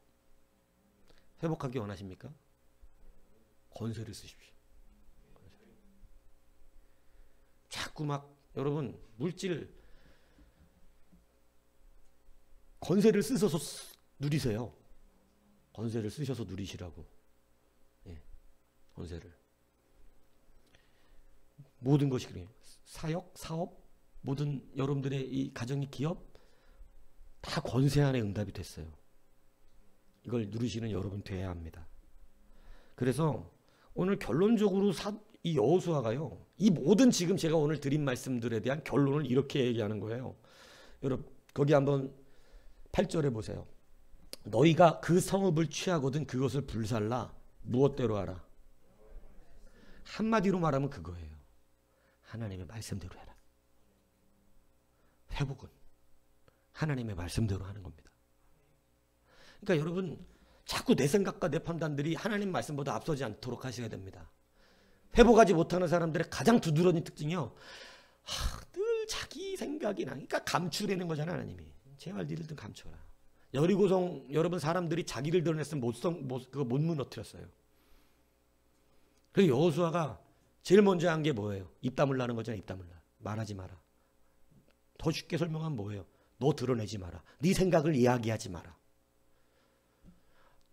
[SPEAKER 1] 회복하기 원하십니까? 권세를 쓰십시오. 자꾸 막 여러분 물질 권세를 쓰셔서 누리세요. 권세를 쓰셔서 누리시라고. 예, 권세를. 모든 것이 그래요. 사역, 사업, 모든 여러분들의 이 가정의 기업 다 권세 안에 응답이 됐어요. 이걸 누리시는 여러분 돼야 합니다. 그래서 오늘 결론적으로 이 여호수아가요. 이 모든 지금 제가 오늘 드린 말씀들에 대한 결론을 이렇게 얘기하는 거예요. 여러분 거기 한번 8절에 보세요. 너희가 그 성읍을 취하거든 그것을 불살라 무엇대로 하라. 한마디로 말하면 그거예요. 하나님의 말씀대로 해라. 회복은 하나님의 말씀대로 하는 겁니다. 그러니까 여러분 자꾸 내 생각과 내 판단들이 하나님 말씀보다 앞서지 않도록 하셔야 됩니다. 회복하지 못하는 사람들의 가장 두드러진 특징이요. 늘 자기 생각이 나니까 감추려는 거잖아. 하나님이. 제발 니들 좀 감춰라. 여리고성 여러분 사람들이 자기를 드러냈으면 그거 못 무너뜨렸어요. 그래서 여호수아가 제일 먼저 한 게 뭐예요? 입 다물라는 거잖아요. 입 다물라. 말하지 마라. 더 쉽게 설명하면 뭐예요? 너 드러내지 마라. 네 생각을 이야기하지 마라.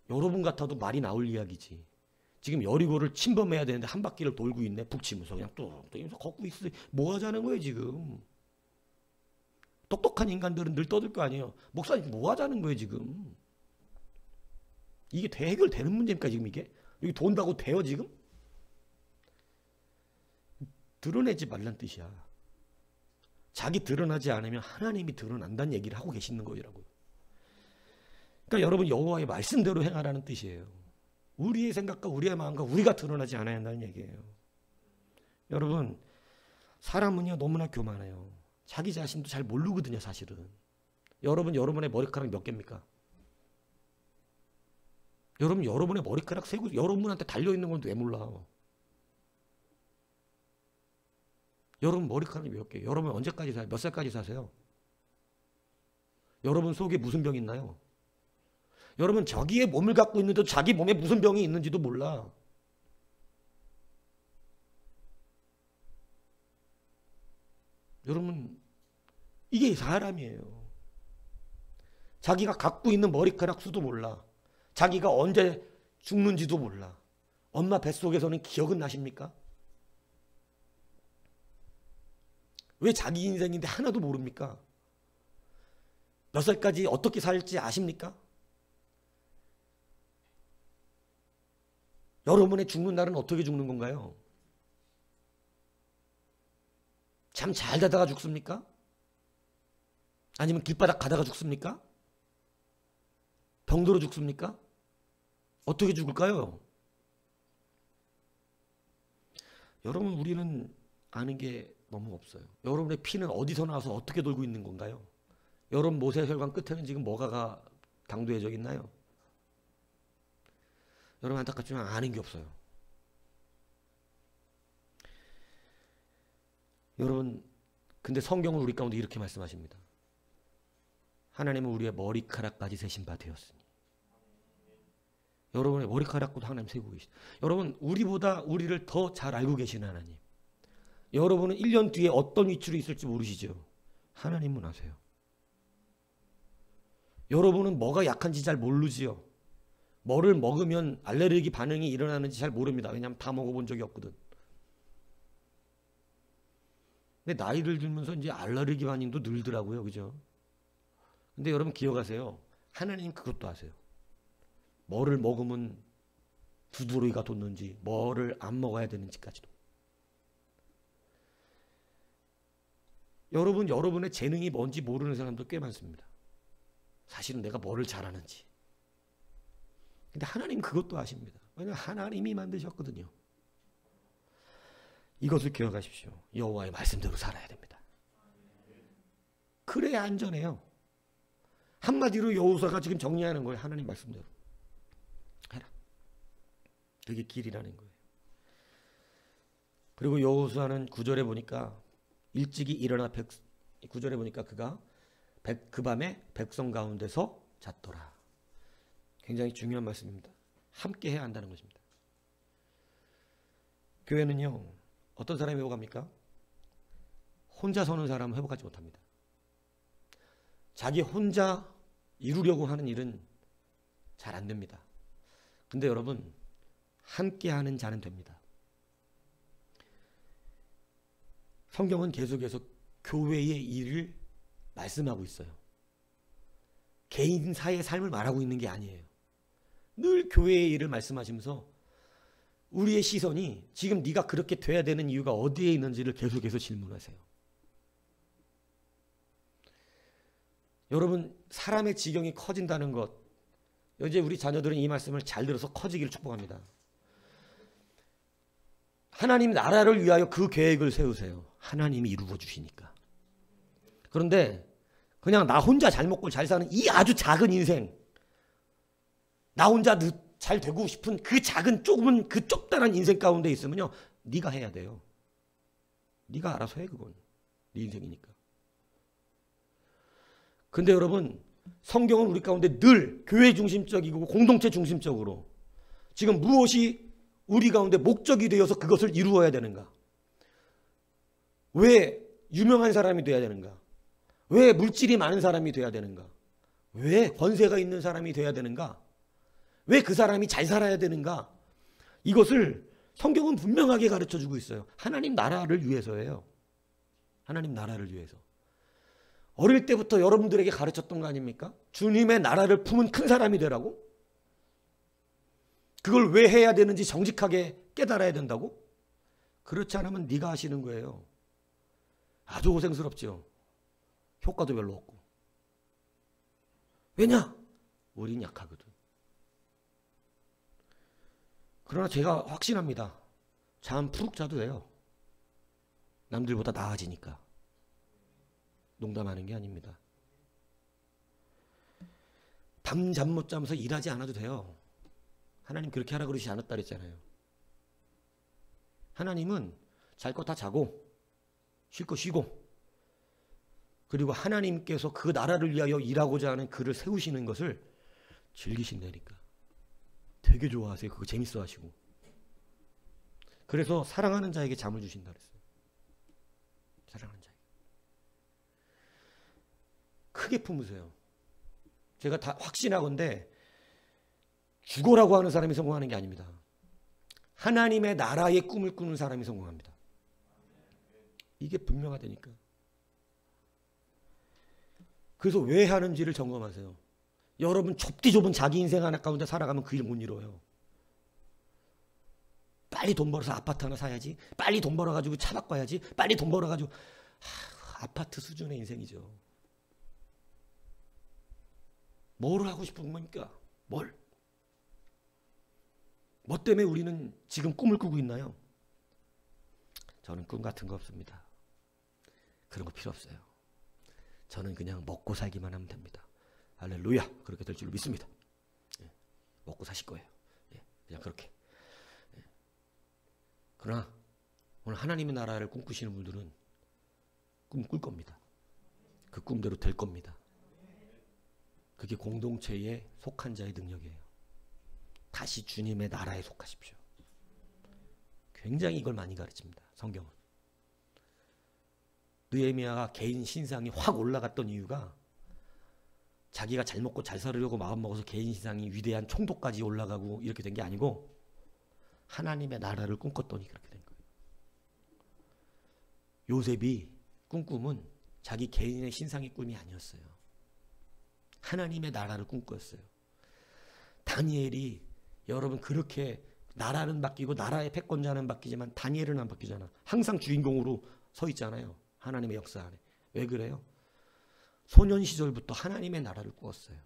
[SPEAKER 1] 여러분 같아도 말이 나올 이야기지. 지금 여리고를 침범해야 되는데 한 바퀴를 돌고 있네. 북치면서 그냥 뚝뚝 걷고 있어. 뭐 하자는 거예요 지금. 똑똑한 인간들은 늘 떠들 거 아니에요. 목사님 뭐 하자는 거예요 지금. 이게 해결되는 문제입니까 지금 이게? 여기 돈다고 돼요 지금? 드러내지 말란 뜻이야. 자기 드러나지 않으면 하나님이 드러난다는 얘기를 하고 계시는 거라고요. 그러니까 여러분 여호와의 말씀대로 행하라는 뜻이에요. 우리의 생각과 우리의 마음과 우리가 드러나지 않아야 한다는 얘기예요. 여러분 사람은요 너무나 교만해요. 자기 자신도 잘 모르거든요 사실은. 여러분의 머리카락 몇 개입니까? 여러분의 머리카락 세고 여러분한테 달려있는 건 왜 몰라? 여러분 머리카락이 몇 개? 여러분 언제까지 사요? 몇 살까지 사세요? 여러분 속에 무슨 병이 있나요? 여러분 저기에 몸을 갖고 있는데도 자기 몸에 무슨 병이 있는지도 몰라. 여러분 이게 사람이에요. 자기가 갖고 있는 머리카락 수도 몰라. 자기가 언제 죽는지도 몰라. 엄마 뱃속에서는 기억은 나십니까? 왜 자기 인생인데 하나도 모릅니까? 몇 살까지 어떻게 살지 아십니까? 여러분의 죽는 날은 어떻게 죽는 건가요? 잠 잘 자다가 죽습니까? 아니면 길바닥 가다가 죽습니까? 병들어 죽습니까? 어떻게 죽을까요? 여러분 우리는 아는 게 너무 없어요. 여러분의 피는 어디서 나와서 어떻게 돌고 있는 건가요? 여러분 모세혈관 끝에는 지금 뭐가 당도해져 있나요? 여러분 안타깝지만 아는 게 없어요. 여러분 근데 성경은 우리 가운데 이렇게 말씀하십니다. 하나님은 우리의 머리카락까지 세신 바 되었으니. 여러분의 머리카락도 하나님 세고 계시다. 여러분 우리보다 우리를 더 잘 알고 계시는 하나님. 여러분은 1년 뒤에 어떤 위치로 있을지 모르시죠. 하나님은 아세요. 여러분은 뭐가 약한지 잘 모르지요. 뭐를 먹으면 알레르기 반응이 일어나는지 잘 모릅니다. 왜냐하면 다 먹어본 적이 없거든. 근데 나이를 들면서 이제 알레르기 반응도 늘더라고요. 그죠? 근데 여러분 기억하세요. 하나님 그것도 아세요. 뭐를 먹으면 두드러기가 돋는지, 뭐를 안 먹어야 되는지까지도. 여러분의 재능이 뭔지 모르는 사람도 꽤 많습니다. 사실은 내가 뭐를 잘하는지. 근데 하나님 그것도 아십니다. 왜냐하면 하나님이 만드셨거든요. 이것을 기억하십시오. 여호와의 말씀대로 살아야 됩니다. 그래야 안전해요. 한마디로 여호수아가 지금 정리하는 거예요. 하나님 말씀대로 해라. 그게 길이라는 거예요. 그리고 여호수아는 9절에 보니까 일찍이 일어나 9절에 보니까 그가 그 밤에 백성 가운데서 잤더라. 굉장히 중요한 말씀입니다. 함께 해야 한다는 것입니다. 교회는요, 어떤 사람이 회복합니까? 혼자 서는 사람은 회복하지 못합니다. 자기 혼자 이루려고 하는 일은 잘 안 됩니다. 근데 여러분, 함께 하는 자는 됩니다. 성경은 계속해서 교회의 일을 말씀하고 있어요. 개인사의 삶을 말하고 있는 게 아니에요. 늘 교회의 일을 말씀하시면서 우리의 시선이 지금 네가 그렇게 돼야 되는 이유가 어디에 있는지를 계속해서 질문하세요. 여러분, 사람의 지경이 커진다는 것, 이제 우리 자녀들은 이 말씀을 잘 들어서 커지기를 축복합니다. 하나님 나라를 위하여 그 계획을 세우세요. 하나님이 이루어 주시니까. 그런데 그냥 나 혼자 잘 먹고 잘 사는 이 아주 작은 인생, 나 혼자 잘 되고 싶은 그 작은 조금은 그 좁다란 인생 가운데 있으면요, 네가 해야 돼요. 네가 알아서 해. 그건 네 인생이니까. 근데 여러분, 성경은 우리 가운데 늘 교회 중심적이고 공동체 중심적으로 지금 무엇이 우리 가운데 목적이 되어서 그것을 이루어야 되는가? 왜 유명한 사람이 돼야 되는가? 왜 물질이 많은 사람이 돼야 되는가? 왜 권세가 있는 사람이 돼야 되는가? 왜 그 사람이 잘 살아야 되는가? 이것을 성경은 분명하게 가르쳐주고 있어요. 하나님 나라를 위해서예요. 하나님 나라를 위해서. 어릴 때부터 여러분들에게 가르쳤던 거 아닙니까? 주님의 나라를 품은 큰 사람이 되라고? 그걸 왜 해야 되는지 정직하게 깨달아야 된다고? 그렇지 않으면 네가 하시는 거예요. 아주 고생스럽죠. 효과도 별로 없고. 왜냐? 우린 약하거든. 그러나 제가 확신합니다. 잠 푹 자도 돼요. 남들보다 나아지니까. 농담하는 게 아닙니다. 밤 잠 못 자면서 일하지 않아도 돼요. 하나님 그렇게 하라 그러지 않았다 그랬잖아요. 하나님은 잘 거 다 자고 쉴 거 쉬고, 그리고 하나님께서 그 나라를 위하여 일하고자 하는 그를 세우시는 것을 즐기신다니까. 되게 좋아하세요. 그거 재밌어 하시고. 그래서 사랑하는 자에게 잠을 주신다 그랬어요. 사랑하는 자에게. 크게 품으세요. 제가 다 확신하건대 죽어라고 하는 사람이 성공하는 게 아닙니다. 하나님의 나라의 꿈을 꾸는 사람이 성공합니다. 이게 분명하다니까. 그래서 왜 하는지를 점검하세요. 여러분 좁디 좁은 자기 인생 하나 가운데 살아가면 그 일 못 이뤄요. 빨리 돈 벌어서 아파트 하나 사야지. 빨리 돈 벌어가지고 차 바꿔야지. 빨리 돈 벌어가지고 아파트 수준의 인생이죠. 뭘 하고 싶은 겁니까? 뭘? 뭐 때문에 우리는 지금 꿈을 꾸고 있나요? 저는 꿈 같은 거 없습니다. 그런 거 필요 없어요. 저는 그냥 먹고 살기만 하면 됩니다. 할렐루야. 그렇게 될 줄 믿습니다. 예, 먹고 사실 거예요. 예, 그냥 그렇게. 예. 그러나 오늘 하나님의 나라를 꿈꾸시는 분들은 꿈 꿀 겁니다. 그 꿈대로 될 겁니다. 그게 공동체에 속한 자의 능력이에요. 다시 주님의 나라에 속하십시오. 굉장히 이걸 많이 가르칩니다. 성경은. 느헤미야가 개인 신상이 확 올라갔던 이유가 자기가 잘 먹고 잘 살으려고 마음먹어서 개인 신상이 위대한 총독까지 올라가고 이렇게 된 게 아니고 하나님의 나라를 꿈꿨더니 그렇게 된 거예요. 요셉이 꾼 꿈은 자기 개인의 신상의 꿈이 아니었어요. 하나님의 나라를 꿈꿨어요. 다니엘이 여러분 그렇게 나라는 바뀌고 나라의 패권자는 바뀌지만 다니엘은 안 바뀌잖아. 항상 주인공으로 서 있잖아요. 하나님의 역사 안에. 왜 그래요? 소년 시절부터 하나님의 나라를 꾸었어요.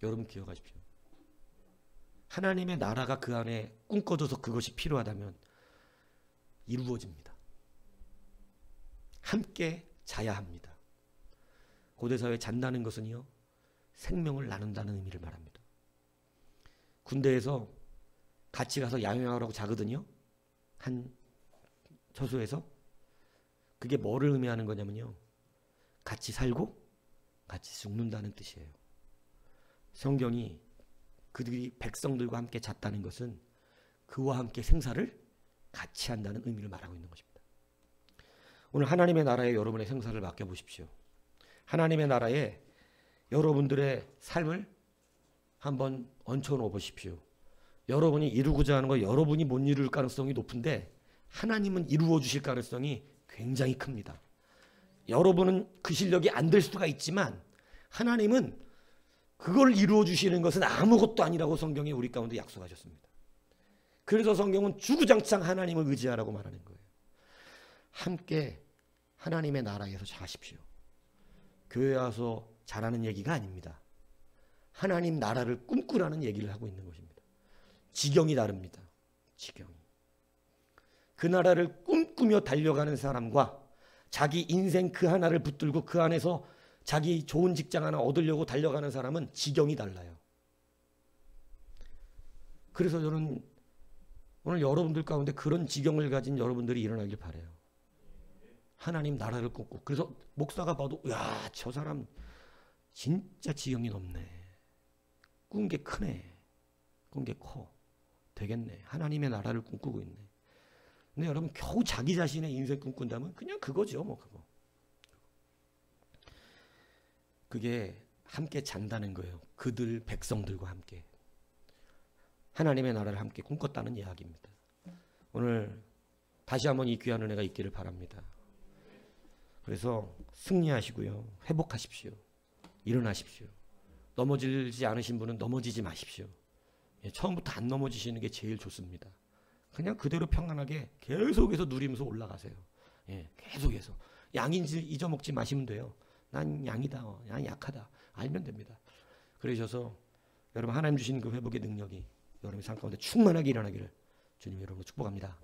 [SPEAKER 1] 여러분 기억하십시오. 하나님의 나라가 그 안에 꿈꿔져서 그것이 필요하다면 이루어집니다. 함께 자야 합니다. 고대사회에 잔다는 것은요, 생명을 나눈다는 의미를 말합니다. 군대에서 같이 가서 야영하라고 자거든요. 한 처소에서. 그게 뭐를 의미하는 거냐면요, 같이 살고 같이 죽는다는 뜻이에요. 성경이 그들이 백성들과 함께 잤다는 것은 그와 함께 생사를 같이 한다는 의미를 말하고 있는 것입니다. 오늘 하나님의 나라에 여러분의 생사를 맡겨보십시오. 하나님의 나라에 여러분들의 삶을 한번 얹혀놓아 보십시오. 여러분이 이루고자 하는 거 여러분이 못 이룰 가능성이 높은데 하나님은 이루어 주실 가능성이 굉장히 큽니다. 여러분은 그 실력이 안 될 수가 있지만 하나님은 그걸 이루어 주시는 것은 아무것도 아니라고 성경이 우리 가운데 약속하셨습니다. 그래서 성경은 주구장창 하나님을 의지하라고 말하는 거예요. 함께 하나님의 나라에서 자십시오. 교회 와서 잘하는 얘기가 아닙니다. 하나님 나라를 꿈꾸라는 얘기를 하고 있는 것입니다. 지경이 다릅니다. 지경이. 그 나라를 꿈꾸며 달려가는 사람과 자기 인생 그 하나를 붙들고 그 안에서 자기 좋은 직장 하나 얻으려고 달려가는 사람은 지경이 달라요. 그래서 저는 오늘 여러분들 가운데 그런 지경을 가진 여러분들이 일어나길 바라요. 하나님 나라를 꿈꾸고. 그래서 목사가 봐도 야, 저 사람 진짜 지경이 높네. 꾼 게 크네. 꾼 게 커. 되겠네. 하나님의 나라를 꿈꾸고 있네. 근데 여러분 겨우 자기 자신의 인생 꿈꾼다면 그냥 그거죠. 뭐 그거. 그게 함께 잔다는 거예요. 그들 백성들과 함께 하나님의 나라를 함께 꿈꿨다는 이야기입니다. 오늘 다시 한번 이 귀한 은혜가 있기를 바랍니다. 그래서 승리하시고요. 회복하십시오. 일어나십시오. 넘어지지 않으신 분은 넘어지지 마십시오. 처음부터 안 넘어지시는 게 제일 좋습니다. 그냥 그대로 평안하게 계속해서 누리면서 올라가세요. 계속해서. 양인지 잊어먹지 마시면 돼요. 난 양이다. 난 약하다. 알면 됩니다. 그러셔서 여러분 하나님 주신 그 회복의 능력이 여러분의 삶 가운데 충만하게 일어나기를 주님 여러분을 축복합니다.